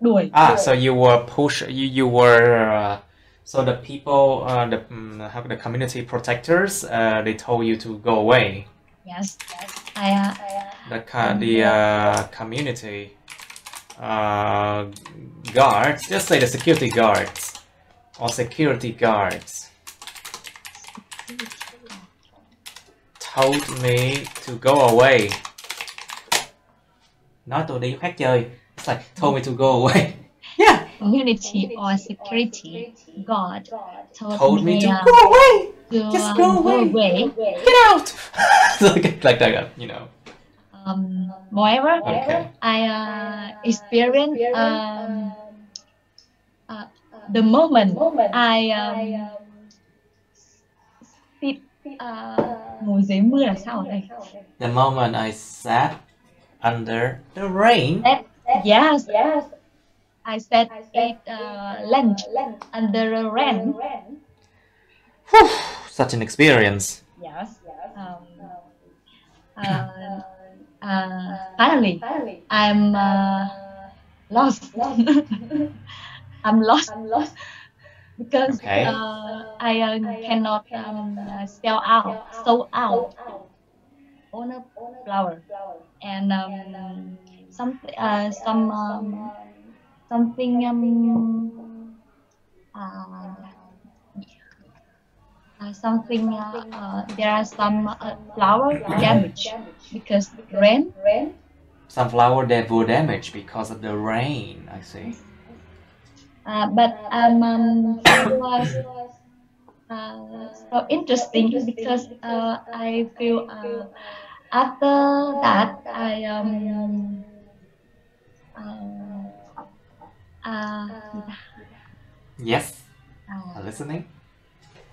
đuổi. So you were pushed. You were. So the people, the community protectors, they told you to go away. Yes. The community guards. Just say the security guards or security guards told me to go away. Nói tôi đi khác chơi. It's like told me to go away. Yeah. Community or security guard Told me to go away. Just go away. Get out. like that, you know. Moreover, Okay. I experienced the moment I sit ngồi dưới mưa là sao ở đây? The moment I sat under the rain. Yes. I sat at lunch under the rain. Such an experience. Yes. Finally, I'm lost. I'm lost because Okay. I cannot sell out on a flower, and something there are some flower damage because rain. Some flower that were damaged because of the rain. I see. But so interesting because I feel after that I Yes. Listening.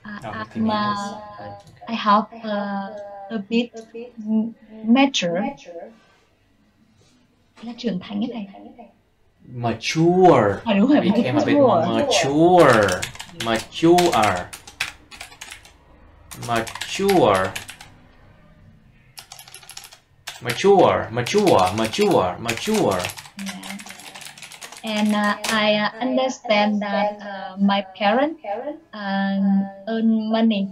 I have a bit mature. Là trưởng thành cái này. Mature. Đúng rồi, Became a bit more mature. Mature. Yeah. And I understand that my parents earn money.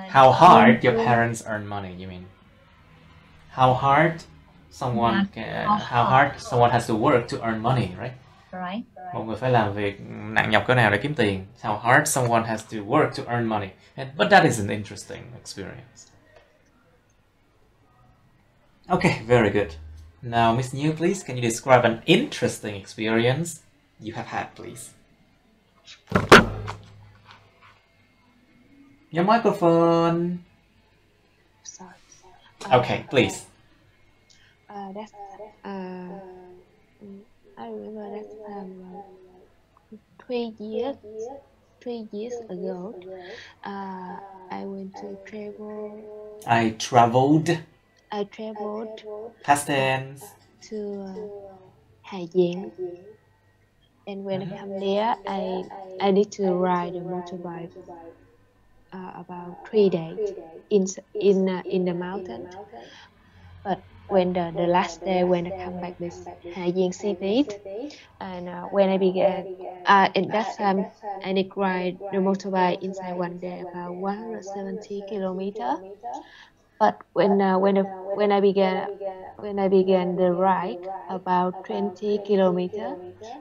How hard your parents earn money? You mean? How hard someone has to work to earn money, right? Right. Một người phải làm việc nặng nhọc cỡ nào để kiếm tiền. How hard someone has to work to earn money. But that is an interesting experience. Okay, very good. Now, Miss New, please, can you describe an interesting experience you have had, please? Your microphone. Sorry. Okay, please. I remember that time 3 years ago. I went to travel. I traveled. Past tense. To Hà Giang, and when I come there, I need to ride a motorbike about 3 days in the mountain. But when the last day when I come back this Hà Giang city, and when I began at that time I did ride the motorbike inside one day about 170 kilometers. But when I began the ride about 20 kilometers,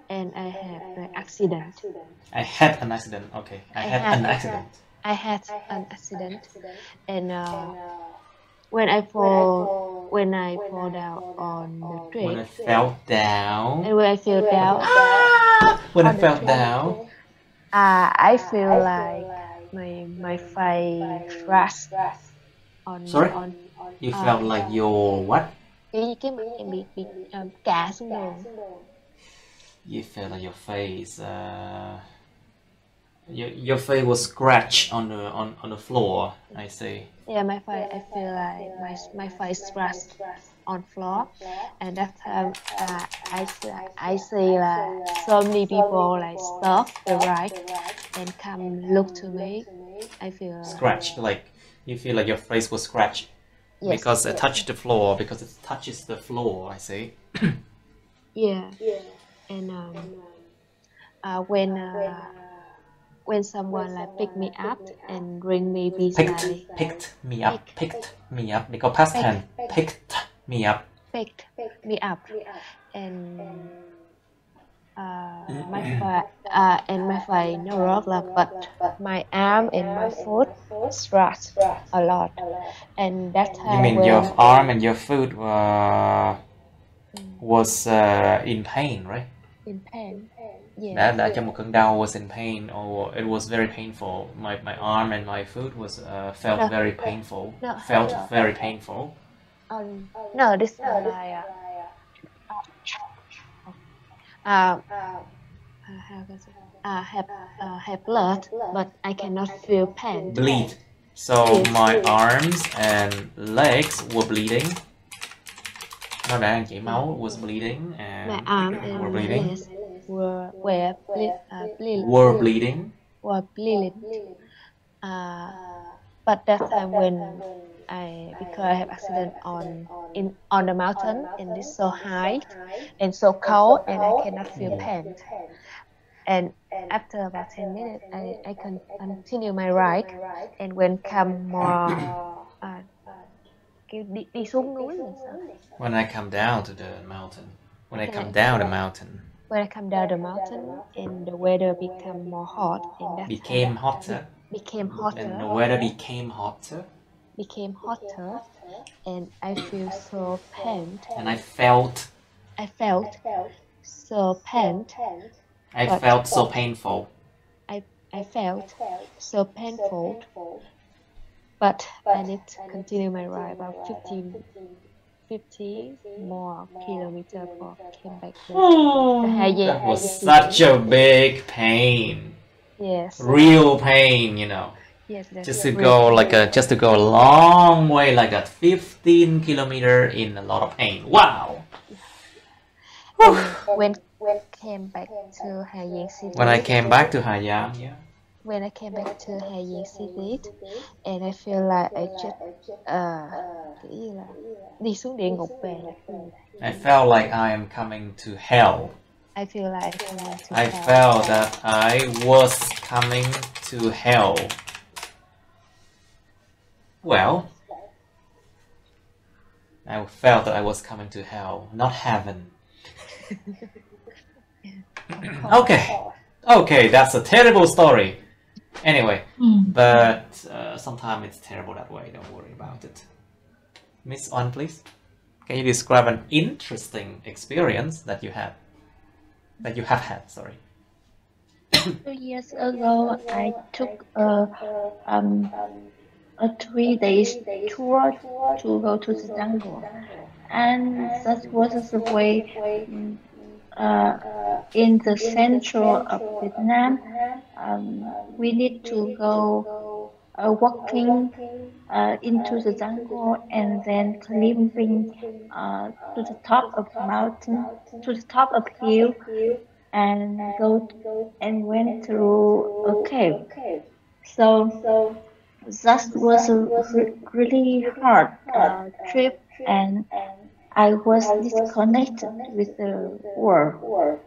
and I had an accident. I had an accident. Okay, I had an accident. I had an accident, and when I fall down on the train. When I fell down. And when I fell down. When I fell down. I feel like my face crashed. Sorry? You felt like your what? Cái mặt em bị cạ xuống đường. You felt like your face your face was scratched on the floor, I say. Yeah, my face. I feel like my face scratched on floor, and that time I see so many people like stop the ride and come look to me. I feel scratched, like you feel like your face was scratched. Yes, because it touched the floor, because it touches the floor, I see. Yeah. And when someone like pick me up and bring me beside picked me up because past tense, picked me up, and my face no rock but my arm and my foot scratch a lot, and that time you mean when your arm and your foot was in pain, right? In pain. Yeah. Đã trong một cơn đau, was in pain, or it was very painful. My arm and my foot was felt very painful. Very painful. No, this is like how can I say? Have blood, but I cannot feel pain. Bleed. So my arms and legs were bleeding. Nó đã chảy máu, was bleeding, and My arm were and bleeding. legs were bleeding. Were bleeding. Were bleeding. But that time when because I have accident on the mountain, and it's so high and so cold, and I cannot feel pain. And after about 10 minutes, I can continue my ride, and when come more đi xuống núi là sao? When I come down to the mountain. When I come down the mountain. When I come down the mountain, and the weather become more hot, and that became hotter. And the weather became hotter. And I feel so pain. And I felt so pain. I felt so painful. I felt so painful. But I need to continue my ride about 50 more kilometers for came back to That was such a big pain. Yes. Real pain, you know. Yes, just to go a long way, like that, 15 kilometers in a lot of pain. Wow. When came back to Hà Giang City. When I came back to Hà Giang, yeah. When I came back to Hà Giang City, and I feel like I just đi xuống địa ngục về. I felt like I am coming to hell. I feel like I felt that I was coming to hell. Well, I felt that I was coming to hell, not heaven. Okay, that's a terrible story. Anyway, but sometimes it's terrible that way. Don't worry about it. Miss On, please. Can you describe an interesting experience that you have had? Sorry. 2 years ago, I took a 3 days tour to go to the jungle, and that was the way in the central of Vietnam. We need to go walking into the jungle and then climbing to the top of mountain, to the top of hill, and went through a cave. So that was a really hard trip, and I was disconnected with the world.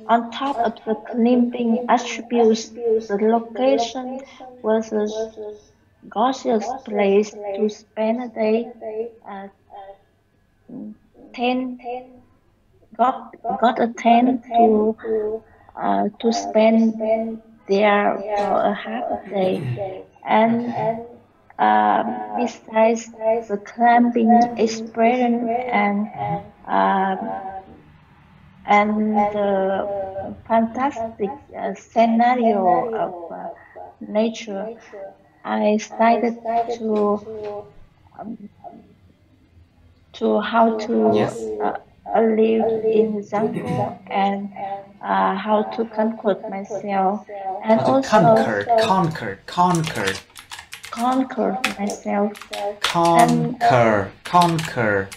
On top of the climbing attributes, the location was a gorgeous place to spend a day. Got a tent to spend there for a half a day, and besides the climbing experience and the fantastic scenario of nature, I started to how to live in the jungle, and how to conquer myself, and how to also conquer myself. Conquer. Conquer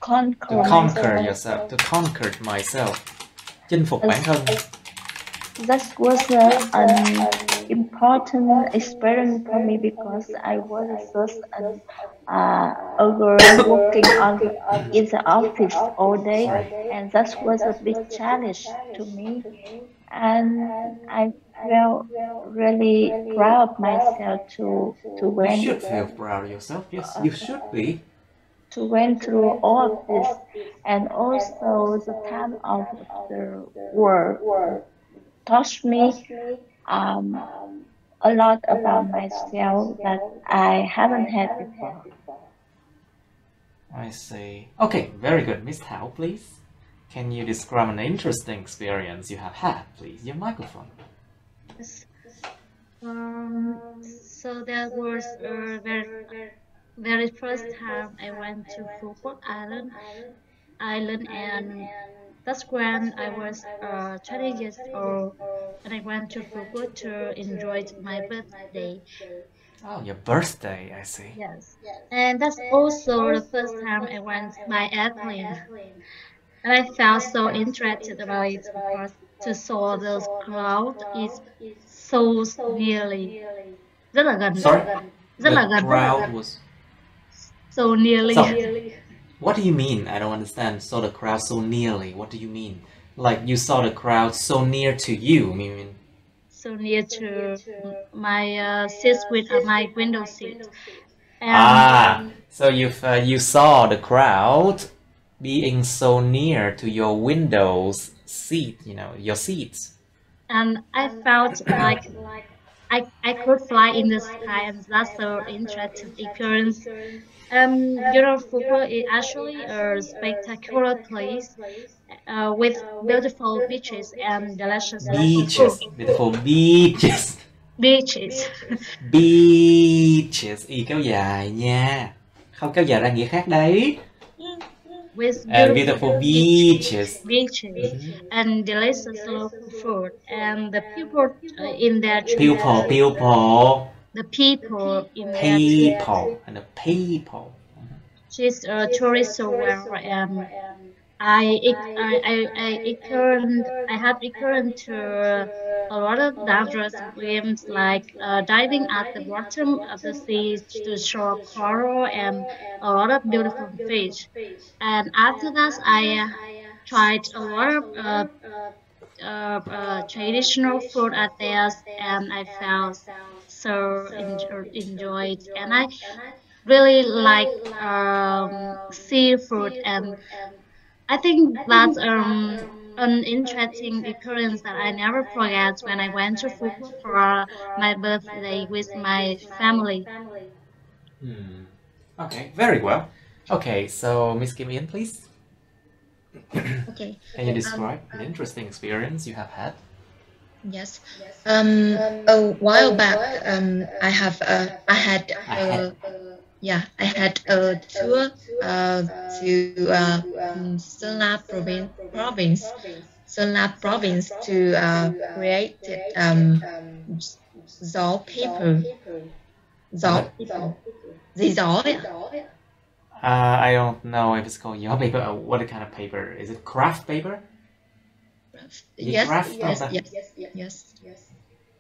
To conquer myself. yourself. To conquer myself. Chinh phục bản thân. That was an important experience for me because I was just a girl working in the office all day, and that was a big challenge to me. And I felt really proud of myself to You went should feel proud of yourself. Yes, you should be. to went through all of this, and also the time of the war taught me a lot about myself that I haven't had before. I see. Okay, very good. Miss Thảo, please. Can you describe an interesting experience you have had, please? Your microphone. Yes. So that was very first time I went to Phuket Island, and that's when I was 20 years old, and I went to Phuket to enjoy my birthday. Oh, your birthday, I see. Yes, and that's also the first time I went by airplane, and I felt so interested about it because to saw those clouds is so nearly, rất là gần, Sorry? rất là The gần, crowd was... so nearly. So, what do you mean? I don't understand. Saw the crowd so nearly. What do you mean? Like you saw the crowd so near to you? Meaning... So near to my seat with my window seat. And so you saw the crowd being so near to your windows seat, you know, your seats. And I felt like I could fly in the sky, and that's so interesting experience. You know, Phuket is actually a spectacular place with beautiful beaches and delicious local food. Beautiful beaches. Beaches. Beaches. Y kéo dài nha. Không kéo dài ra nghĩa khác đấy. With beautiful beaches. And delicious local food, and the people in their people. The people in their and the people. She's a tourist so well, and I had experienced to a lot of dangerous games like diving at the bottom of the sea to show coral and a lot of beautiful fish. And after that, I tried a lot of traditional food at theirs, and I felt so enjoyed. And I really like seafood, and I think that's an interesting experience that I never forget when I went to Phuket for my birthday with my family. Okay, very well. Okay, so Miss Kim Yen, please. Okay. Can you describe an interesting experience you have had? Yes. A while back, I had a tour to Sơn province, to create gió paper. I don't know if it's called gió paper or what kind of paper. Is it craft paper? Yes.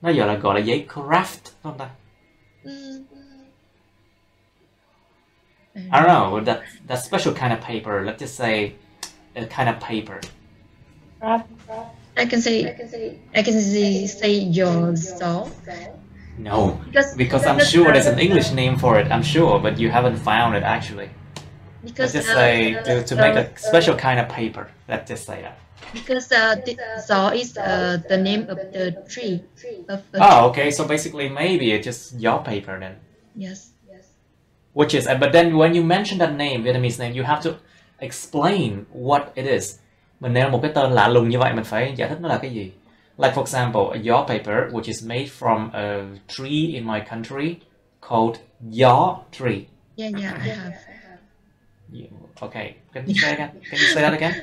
Nó giờ là gọi là giấy craft không ta? I don't know, that special kind of paper, let's just say a kind of paper. I can say your gió. No, because I'm sure there's an English name for it, I'm sure, but you haven't found it actually. Let's just say to make a special kind of paper, let's just say that. Because gió is the name of the tree. Okay, so basically maybe it's just gió paper then. Yes. Which is, but then when you mention that name, Vietnamese name, you have to explain what it is. Mình nêu một cái tên lạ lùng như vậy, mình phải giải thích nó là cái gì. Like for example, a gió paper, which is made from a tree in my country called gió tree. Yeah, I have. Okay, can you say again? Can you say that again?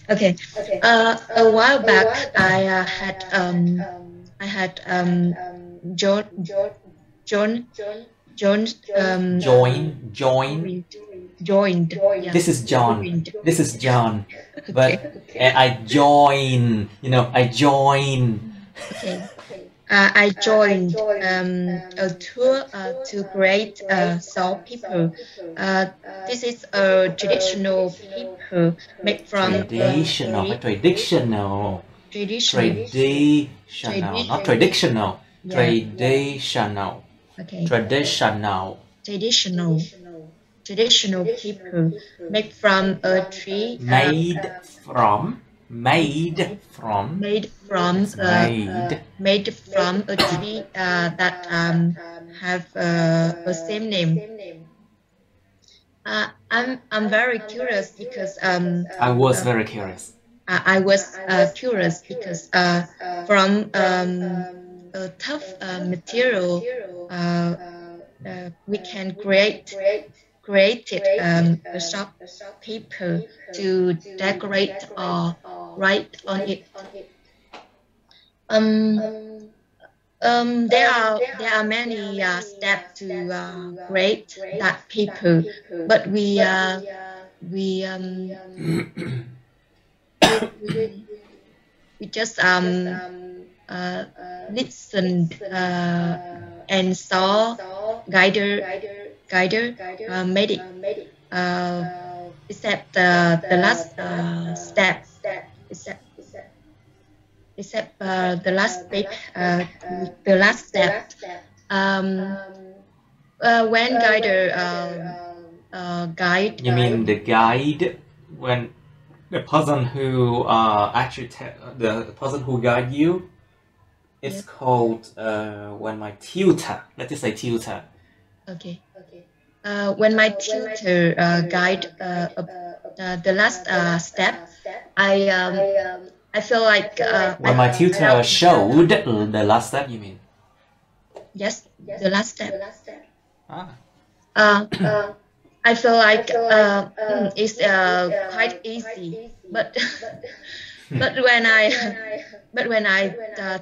Okay. A while back, I had joined. Joined. Yeah. This is John. Joined. This is John. But Okay. I join. You know, I join. Okay. I joined a tour to great Saw people. This is a traditional people made from Traditional, not traditional. Traditional, not traditional. Yeah. Traditional. Okay. Traditional. Traditional people made from a tree. Made from. Made from Made. made from a tree that have a same name. I'm very curious because I was very curious. I was curious because from a tough material we can created a soft paper to decorate or write on it. There are many steps to create that paper, but we just listened and saw guider made it. Except the last step. Except the last step. The last step. When guide. You mean the guide? When the person who actually the person who guide you? It's called when my tutor. Let's just say tutor. Okay. When my tutor guide the last step, I feel like when my tutor showed the last step, you mean? Yes, the last step. Ah. I feel like it's quite easy, but when I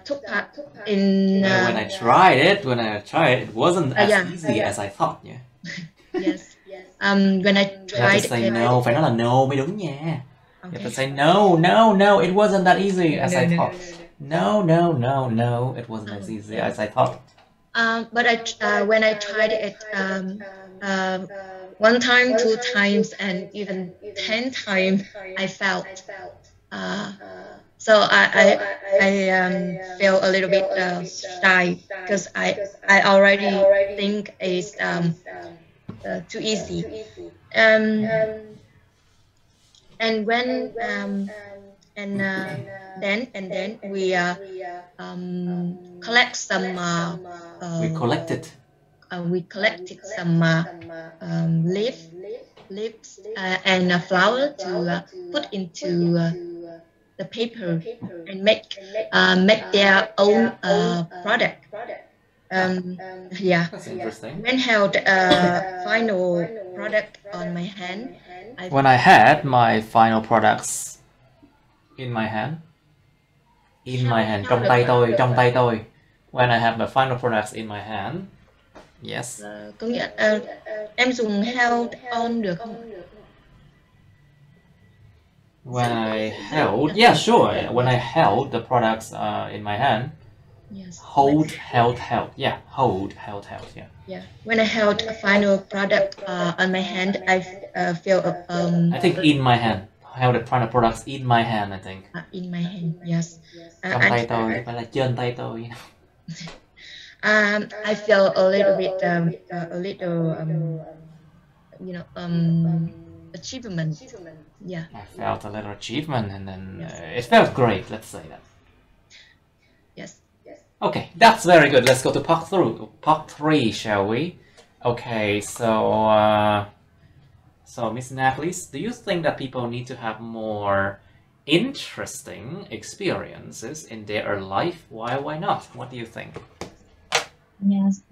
took part in when I tried it, it wasn't as easy as I thought. Yeah. Yes. When I tried. You have to say no. Phải nói là no mới đúng nha. You have to say no. It wasn't that easy as I thought. No. It wasn't as easy as I thought. But when I tried it, one time, 2 times, and even 10 times, I felt. So I feel a little bit shy because I already think it's too easy. And when then we collect some. We collected. We collected some leaves and a flower to put into the paper and make their own product. Yeah. That's interesting. When held final product on my hand. When I had my final products in my hand. Trong tay tôi. When I have my final products in my hand. Yes. Có nghĩa em dùng held on được không? When I held, yeah, sure. When I held the products in my hand. Yes. Held, yeah. Held, yeah. Yeah. When I held a final product on my hand, I feel. I think in my hand. Held the final products in my hand, I think. In my hand, yes. Trong tay tôi, phải là trên tay tôi. I feel a little bit, achievement. Yeah. I felt a little achievement, and then it felt great. Let's say that. Yes. Okay, that's very good. Let's go to part 3, shall we? Okay, so Miss Naples, do you think that people need to have more interesting experiences in their life? Why not? What do you think? Yes,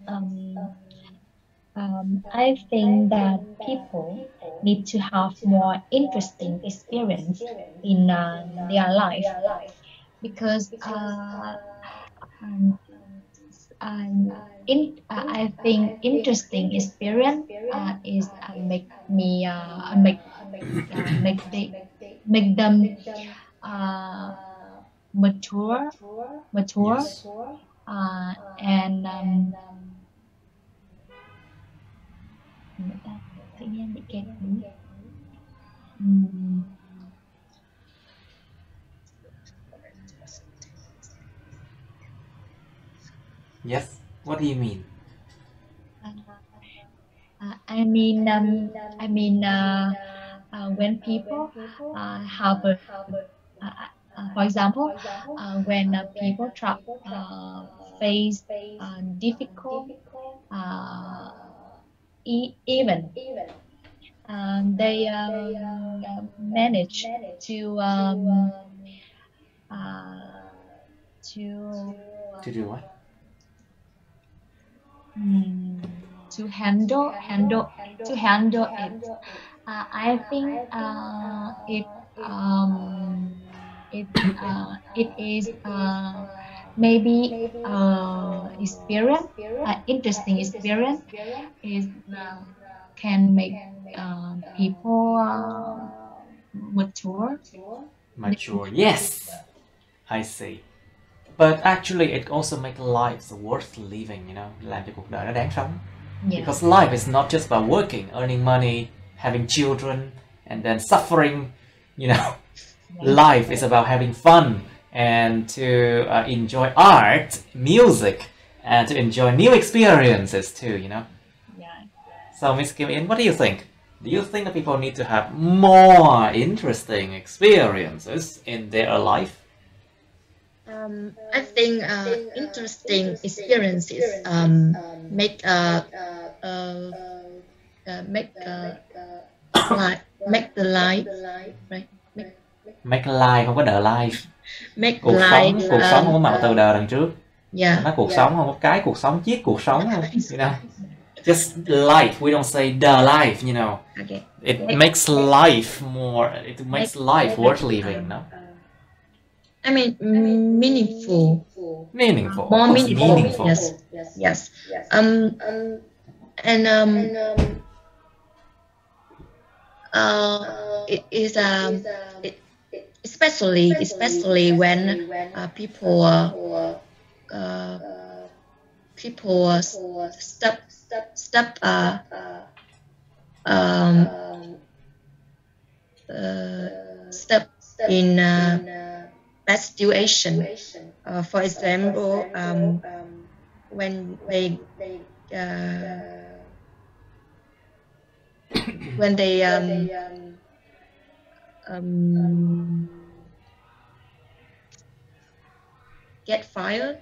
I think that people need to have more interesting experience in their life because I think interesting experience is make them mature, Yes. and tự nhiên bị kẹt đúng. Yes. What do you mean? I mean, when people have for example, when people face difficult even they manage to To do what? To handle it. I think it is maybe experience, interesting experience is can make people mature. Mature. Yes. I see. But actually, it also makes life worth living, you know, làm cho cuộc đời nó đáng sống. Because life is not just about working, earning money, having children, and then suffering, you know. Life is about having fun and to enjoy art, music, and to enjoy new experiences too, you know. So, Miss Kim In, what do you think? Do you think that people need to have more interesting experiences in their life? I think interesting experiences make the life right. Make life không có đợi life. Make Cuộc sống không có mạo từ đời đằng trước. Yeah. Nó cuộc sống không có cái cuộc sống chiếc cuộc sống không, you know. Just life. We don't say the life, you know. Okay. It makes life more. It makes life worth living, no? I mean meaningful. Meaningful. More meaningful. Meaningful. Yes. It is especially when people step in bad situation. For example, when they get fired,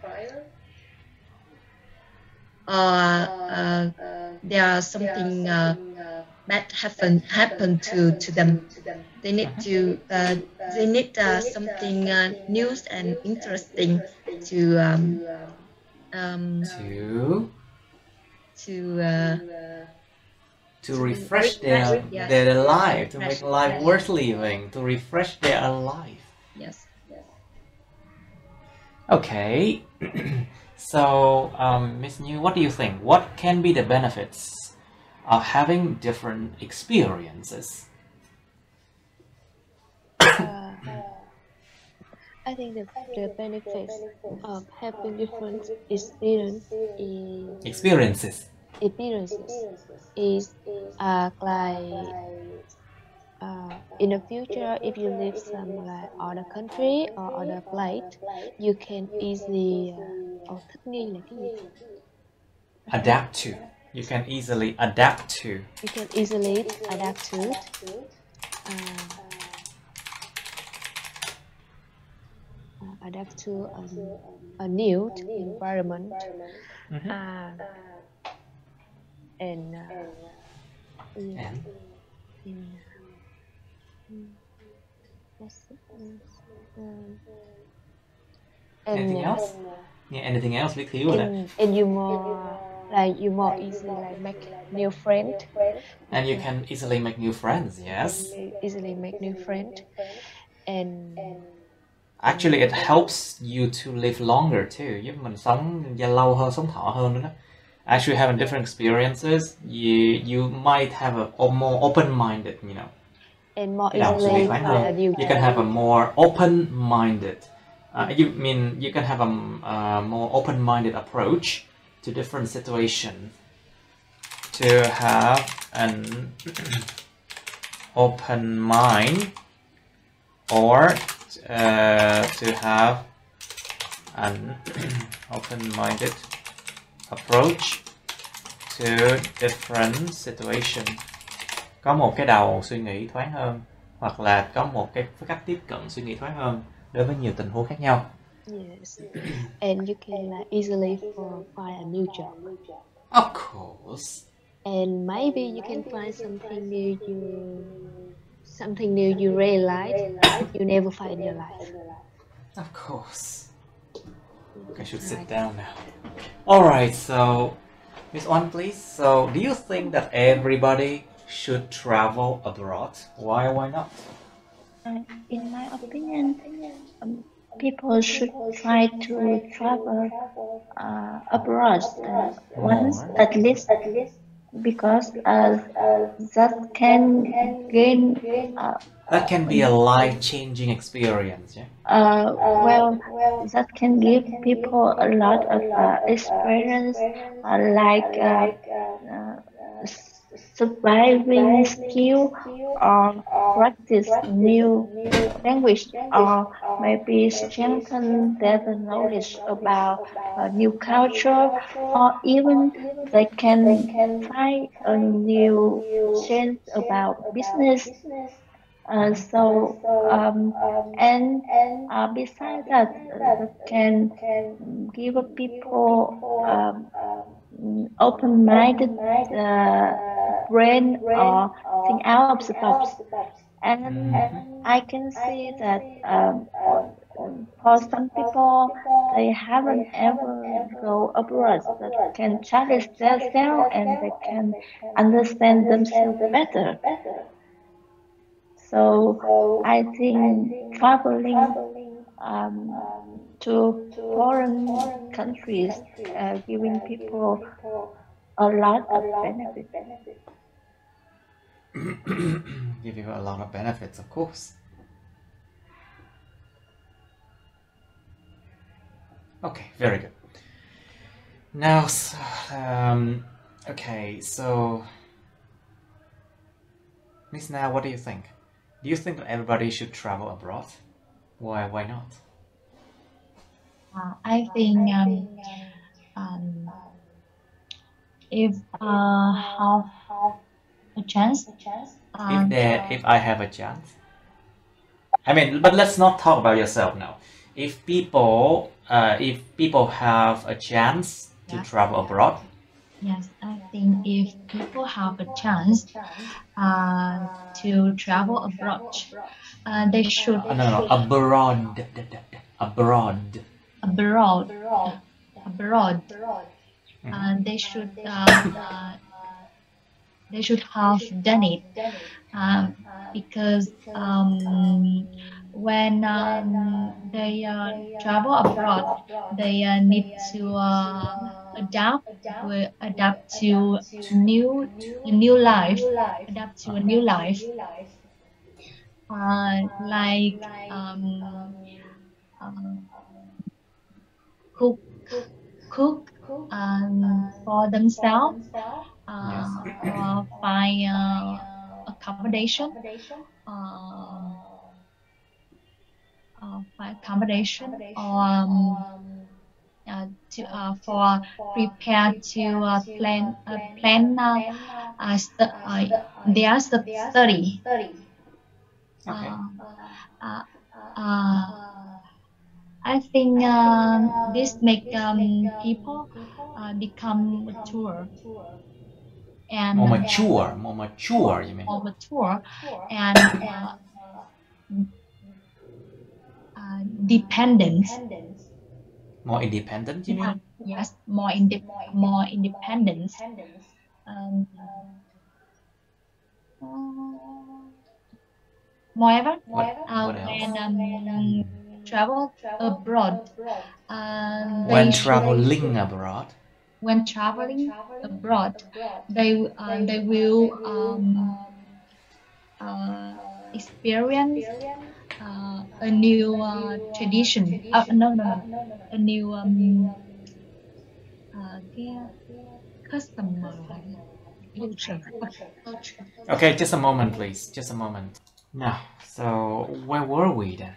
or there are something bad happen to them. They need something new and interesting to refresh their life, to make life worth living, to refresh their life. Yes. Okay. So, Miss New, what do you think? What can be the benefits of having different experiences? I think the benefits of having different experiences is like in the future, if you live some like other country or other place, you can easily thích nghi là cái gì? Adapt to. You can easily adapt to. You can easily adapt to. Adapt to a new environment. And anything else? Yeah, anything else with you? And you more easily like make new friend. And you can easily make new friends. Yes. Easily make new friend, and Actually, it helps you to live longer too. Giúp mình sống lâu hơn, sống thọ hơn nữa đó. Actually, having different experiences, you might have a more open-minded, you know. And more Cái đầu suy nghĩ easily thoáng find a hơn. new You can job. have a more open-minded. You can have a more open-minded approach to different situations. To have an open mind, or to have an open-minded approach to different situations. Có một cái đầu suy nghĩ thoáng hơn, hoặc là có một cái cách tiếp cận suy nghĩ thoáng hơn đối với nhiều tình huống khác nhau. Yes, and you can easily find a new job. Of course. And maybe you can find something new you really like you never find in your life. Of course. I should sit down now. Alright, so Miss Oan, please. So do you think that everybody should travel abroad? Why not? In my opinion, people should try to travel abroad once at least, because that can gain. That can be a life-changing experience, yeah? Well, that can give people a lot of experience, like surviving skill, or practice new language, or maybe strengthen their knowledge about a new culture, or even they can find a new sense about business. Besides that, that can give people open-minded brain, or think out of the box. And I can see that for some people, they haven't ever go abroad, that can challenge themselves and they can understand themselves better. So I think traveling to foreign countries giving people a lot of benefits. Give you a lot of benefits, of course. Okay, very good. Now, okay, so Miss Na, what do you think? Do you think that everybody should travel abroad? Why not? I think if have a chance, If I have a chance, I mean, but let's not talk about yourself now. If people have a chance to travel abroad, yes, I think if people have a chance to travel abroad, they should no, abroad. They should have done it, because when they travel abroad, they need to adapt to a new life, like cook for themselves, or find accommodation, or for prepare to plan their study. Okay. I think this make people become mature, and More mature, you mean? more mature, and dependent. More independent, you mean? Yes, more independent. Moreover, What else? when travel abroad, When traveling abroad. when traveling abroad, they will experience a new tradition. No, a new customer. Okay, just a moment, please. Just a moment. Now, so where were we then?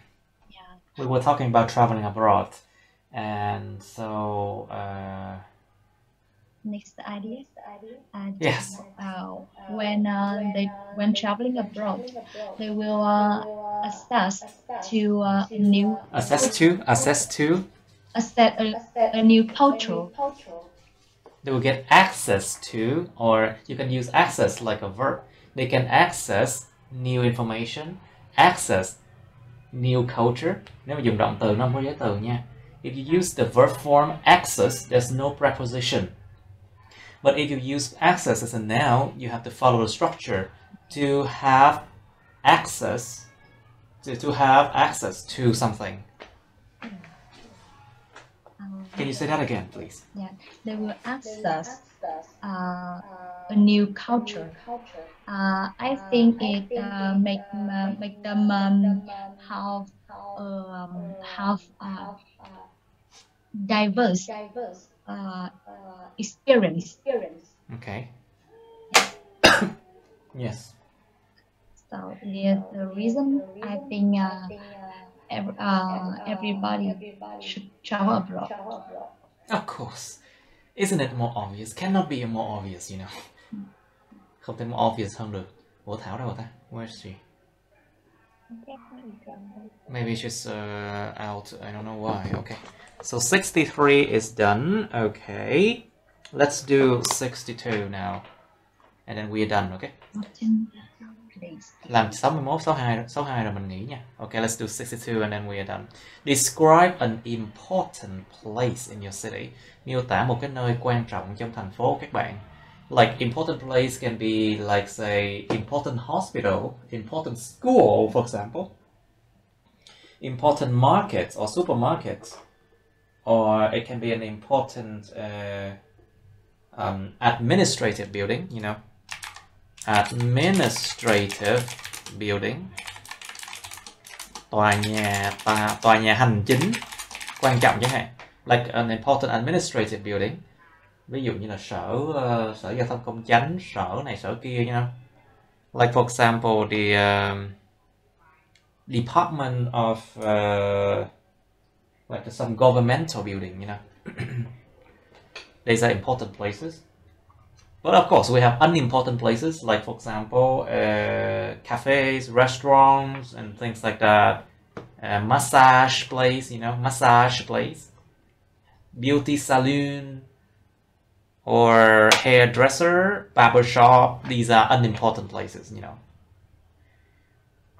Yeah. We were talking about traveling abroad, and so Next idea. yes. When traveling abroad, they will access to new Access to. a new culture. They will get access to, or you can use access like a verb. They can access new information, access new culture. Nếu mà dùng động từ nó không có giới từ nha. If you use the verb form access, there's no preposition. But if you use access as a noun, you have to follow the structure to have access to something. Can you say that again, please? Yeah, they will access a new culture. I think it make them have diverse experience. Okay. Yes. So yeah, the reason I think everybody should travel abroad. Of course. Isn't it more obvious? Cannot be more obvious, you know. Không thể more obvious hơn được. Ủa Thảo đâu rồi ta? Where's she? Maybe she's out. I don't know why. Okay. So 63 is done. Okay. Let's do 62 now. And then we're done, okay? Làm 61, 62 rồi mình nghỉ nha. Okay, let's do 62 and then we are done. Describe an important place in your city. Miêu tả một cái nơi quan trọng trong thành phố các bạn. Like important place can be like say important hospital, important school for example. Important markets or supermarkets. Or it can be an important administrative building, you know. Administrative building, tòa nhà hành chính quan trọng chẳng hạn, like an important administrative building, ví dụ như là sở giao thông công chánh, sở này sở kia, you know, like for example the department of like some governmental building, you know. These are important places. But of course, we have unimportant places, like for example, cafes, restaurants, and things like that. Massage place, you know, massage place. Beauty salon, or hairdresser, barber shop. These are unimportant places, you know.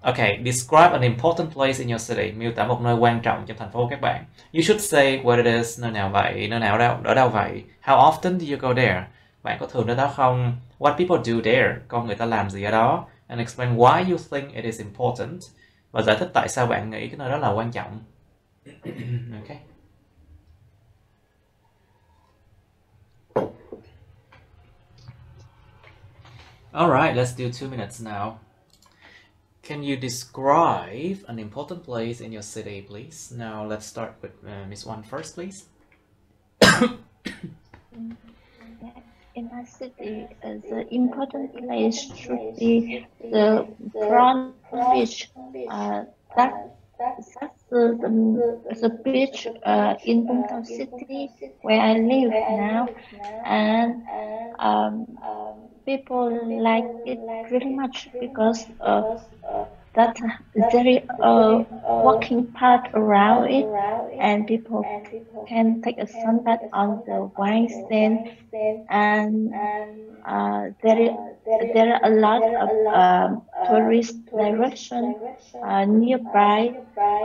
Okay, describe an important place in your city. Miêu tả một nơi quan trọng trong thành phố các bạn. You should say what it is. Nơi nào vậy? Nơi nào ở đâu vậy? How often do you go there? Bạn có thường đến đó không? What people do there? Con người ta làm gì ở đó? And explain why you think it is important. Và giải thích tại sao bạn nghĩ cái nơi đó là quan trọng. Okay. Alright, let's do 2 minutes now. Can you describe an important place in your city, please? Now let's start with Miss One first, please. In my city, the important place should be the front beach. That's the beach in Bangkok City where I live now, and people like it really much because that there is a walking path around it, and people can take a sunbath on the white sand, and there are a lot of tourist direction nearby,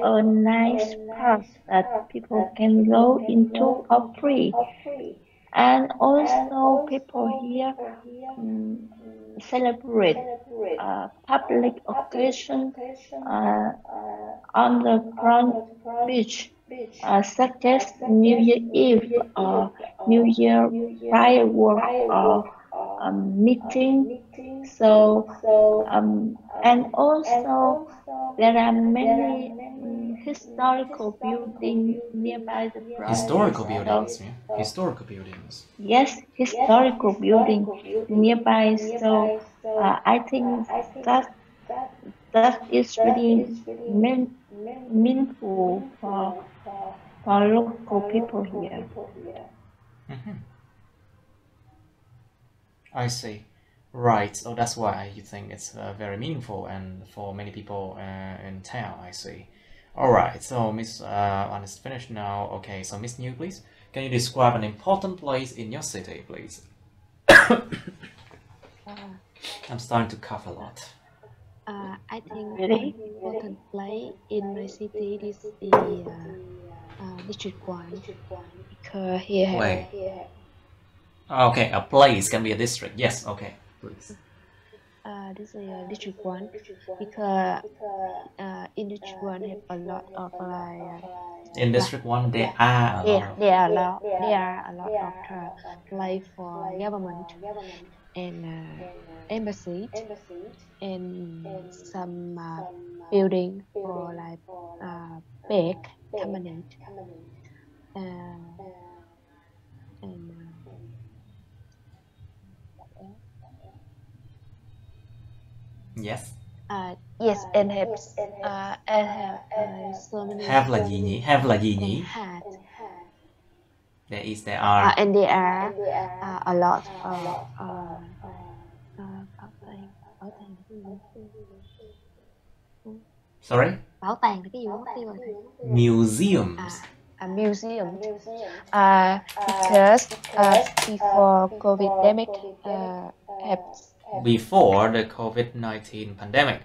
a nice park that people can go into for free. And also people here celebrate public occasion on the front beach, such as New Year Eve or New Year firework or meeting. So and also there are many historical buildings nearby the project. Historical buildings, yeah? Historical buildings. Yes, historical building nearby. So I think that is really meaningful for local people here. I see. Right, so that's why you think it's very meaningful and for many people in town, I see. Alright, so Miss Anne is finished now. Okay, so Miss New, please. Can you describe an important place in your city, please? I'm starting to cough a lot. I think an important place in my city is the District 1 because here Wait. Okay, a place can be a district. Yes, okay, please. This is District 1 because in District 1 have a lot of in District 1 there are a lot of place for government and embassy and some building for big permanent and yes. Yes, and have so many. Have là gì nhỉ? Have là gì nhỉ? There are. And there are a lot of Sorry? Bảo tàng là cái gì? Museums. A museum. Because before COVID-19 before the COVID-19 pandemic.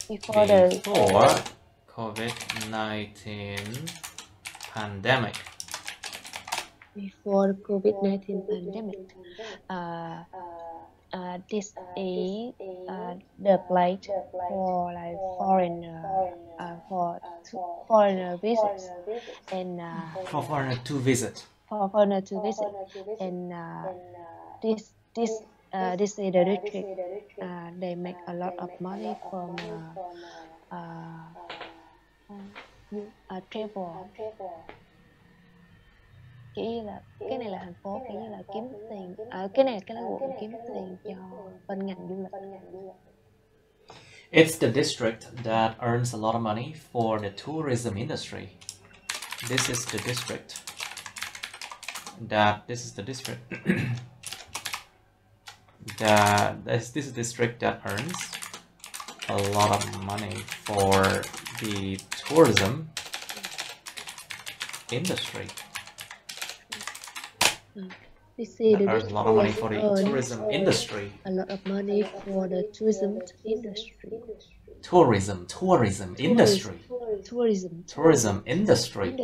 Before COVID-19 pandemic. Before COVID-19 pandemic, this is the place for foreigner visits and for foreigner to visit. And this is the district. They make a lot of money from travel. Chỉ là cái này là thành phố kiểu như là kiếm tiền cái này là quận kiếm tiền cho bên ngành du lịch. It's the district that earns a lot of money for the tourism industry. This is the district that this is the district that earns a lot of money for the tourism industry. Earns a lot of money for the tourism industry. A lot of money for the tourism industry. Tourism industry. Tourism industry.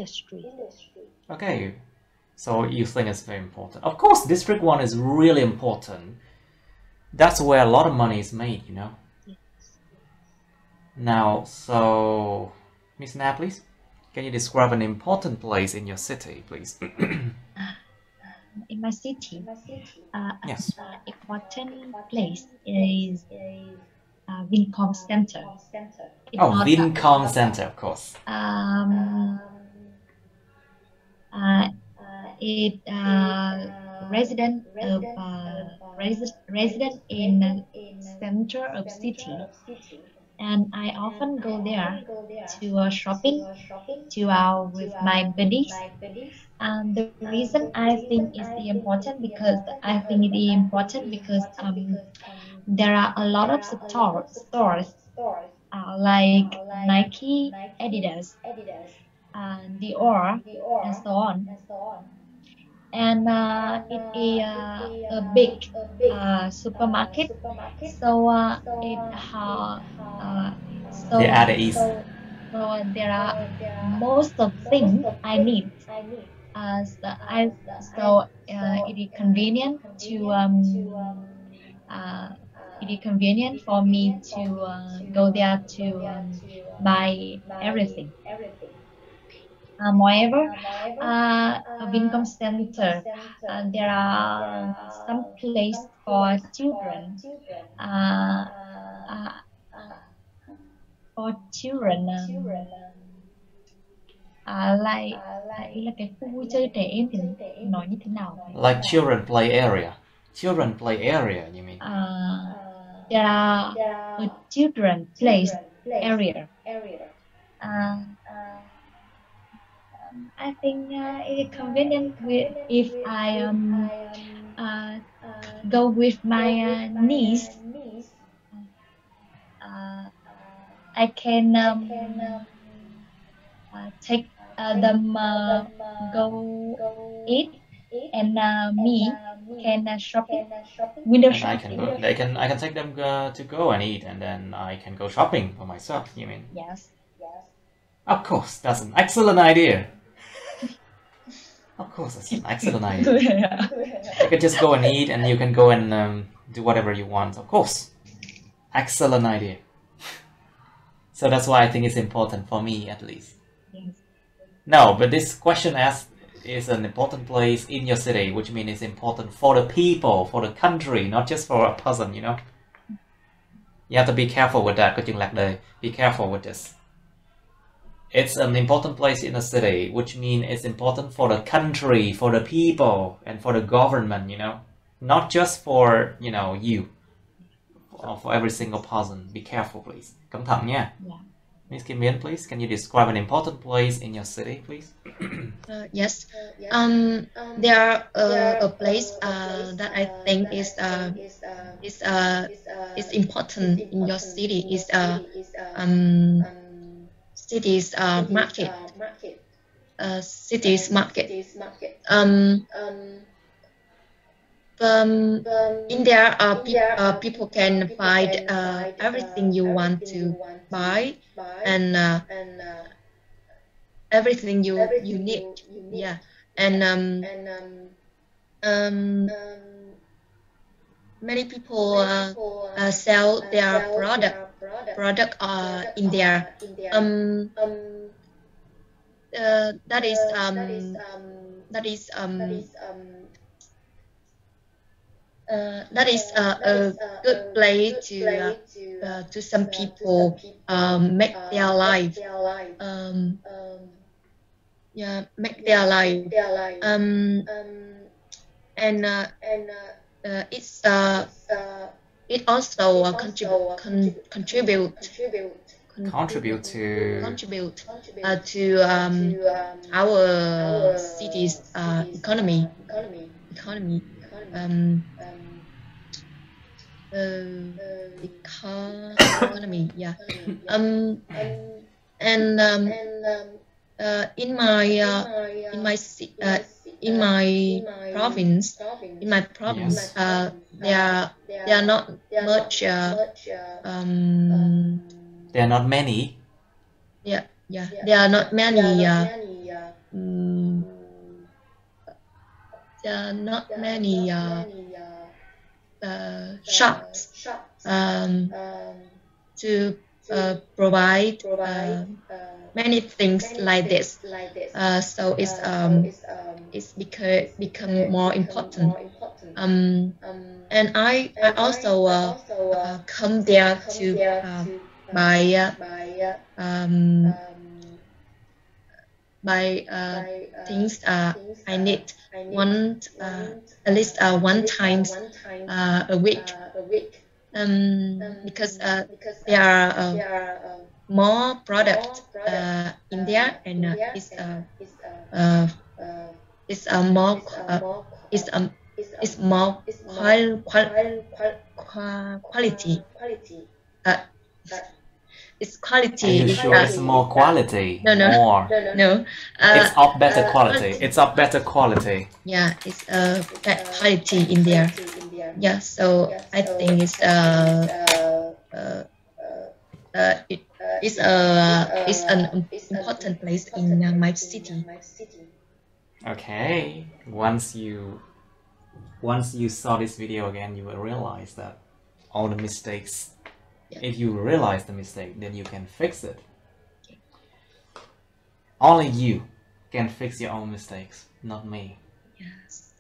Okay, so you think it's very important. Of course, District 1 is really important. That's where a lot of money is made, you know. Yes. Now, so, Miss Na, please, can you describe an important place in your city, please? In my city, yes. an important place is Vincom Center. Vincom Center, of course. It resident in the center of city, and I often go there to shopping, to out with my buddies. And the reason I think is important because there are a lot of stores like Nike, Adidas, Dior, and so on. And it is a big supermarket, so there are most of things I need. It is convenient to it is convenient for me to go there to buy everything. Moreover, a Vincom Center, there are some place for children. For children, like ý là cái khu vui chơi trẻ em thì nói như thế nào? Like children play area. Children play area, you mean? There are a children place area. I think it is convenient if I go with my niece. I can take them go eat, and me can shopping, window And shopping. I can take them to go and eat, and then I can go shopping for myself. You mean? Yes. Of course, that's an excellent idea. Of course, that's an excellent idea. You can just go and eat, and you can go and do whatever you want. Of course, excellent idea. So that's why I think it's important for me, at least. Yes. No, but this question asked is an important place in your city, which means it's important for the people, for the country, not just for a person, you know? You have to be careful with that. Be careful with this. It's an important place in a city, which means it's important for the country, for the people, and for the government, you know? Not just for, you know, you. Or for every single person. Be careful, please. Cẩn thận nha. Yeah. Miss Kim Mian, please, can you describe an important place in your city, please? Yes. There are a place that I think is important in your city is city's market. City's market. In there, people can find everything you want to buy and everything you need. Yeah, and many people sell their product in there. That is a good place to some people make their life make their life and it also contribute to our city's economy. Economy, yeah. In my province, there are not much. There are not many. Yeah. There are not many. There are not many shops to provide many things like this. So it's become more important. And I also come there to buy things I need at least one time a week. Because there are more products in there, and it's more quality. Its quality. Are you sure it's more quality? No. No. It's of better quality. It's of better quality. Yeah, it's better quality in there. Yeah, so I think it's an important place in my city. Okay. Once you saw this video again, you will realize that all the mistakes. If you realize the mistake, then you can fix it. Only you can fix your own mistakes, not me. Yes.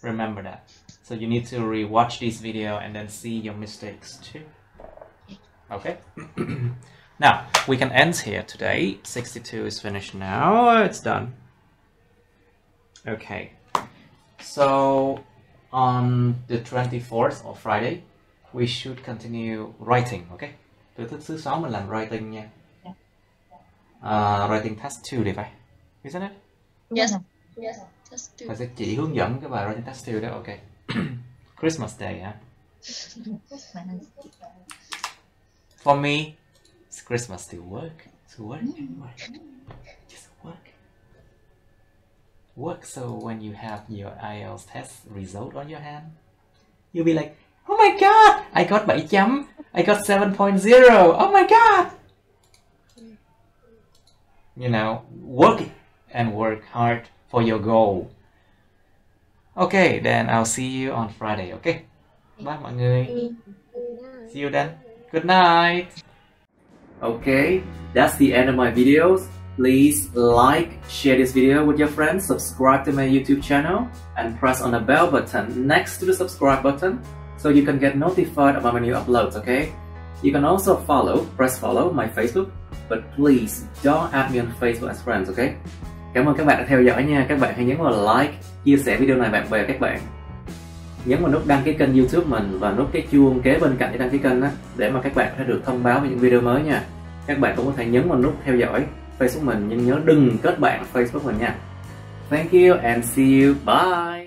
Remember that. So you need to rewatch this video and then see your mistakes too. Okay? Now, we can end here today. 62 is finished now. It's done. Okay. So, on the 24th of Friday, we should continue writing, okay? Từ thứ 6 mình làm writing nha. Writing task 2 thì phải. Isn't it? Yes. Yes. Task 2. Thầy sẽ chỉ hướng dẫn cái bài writing task 2 đó, ok. Christmas Day, hả? For me, it's Christmas to work. To work and work. Just work. Work so when you have your IELTS test result on your hand, you'll be like, oh my god, I got 7 chấm, I got 7.0, oh my god. You know, work and work hard for your goal. Okay, then I'll see you on Friday, okay? Bye mọi người. See you then. Good night. Okay, that's the end of my videos. Please like, share this video with your friends, subscribe to my YouTube channel, and press on the bell button next to the subscribe button so you can get notified about my new uploads, okay? You can also press follow my Facebook, but please don't add me on Facebook as friends, okay? Cảm ơn các bạn đã theo dõi nha. Các bạn hãy nhấn vào like, chia sẻ video này bạn bè các bạn. Nhấn vào nút đăng ký kênh YouTube mình và nút cái chuông kế bên cạnh để đăng ký kênh á, để mà các bạn có thể được thông báo về những video mới nha. Các bạn cũng có thể nhấn vào nút theo dõi Facebook mình, nhưng nhớ đừng kết bạn Facebook mình nha. Thank you and see you. Bye.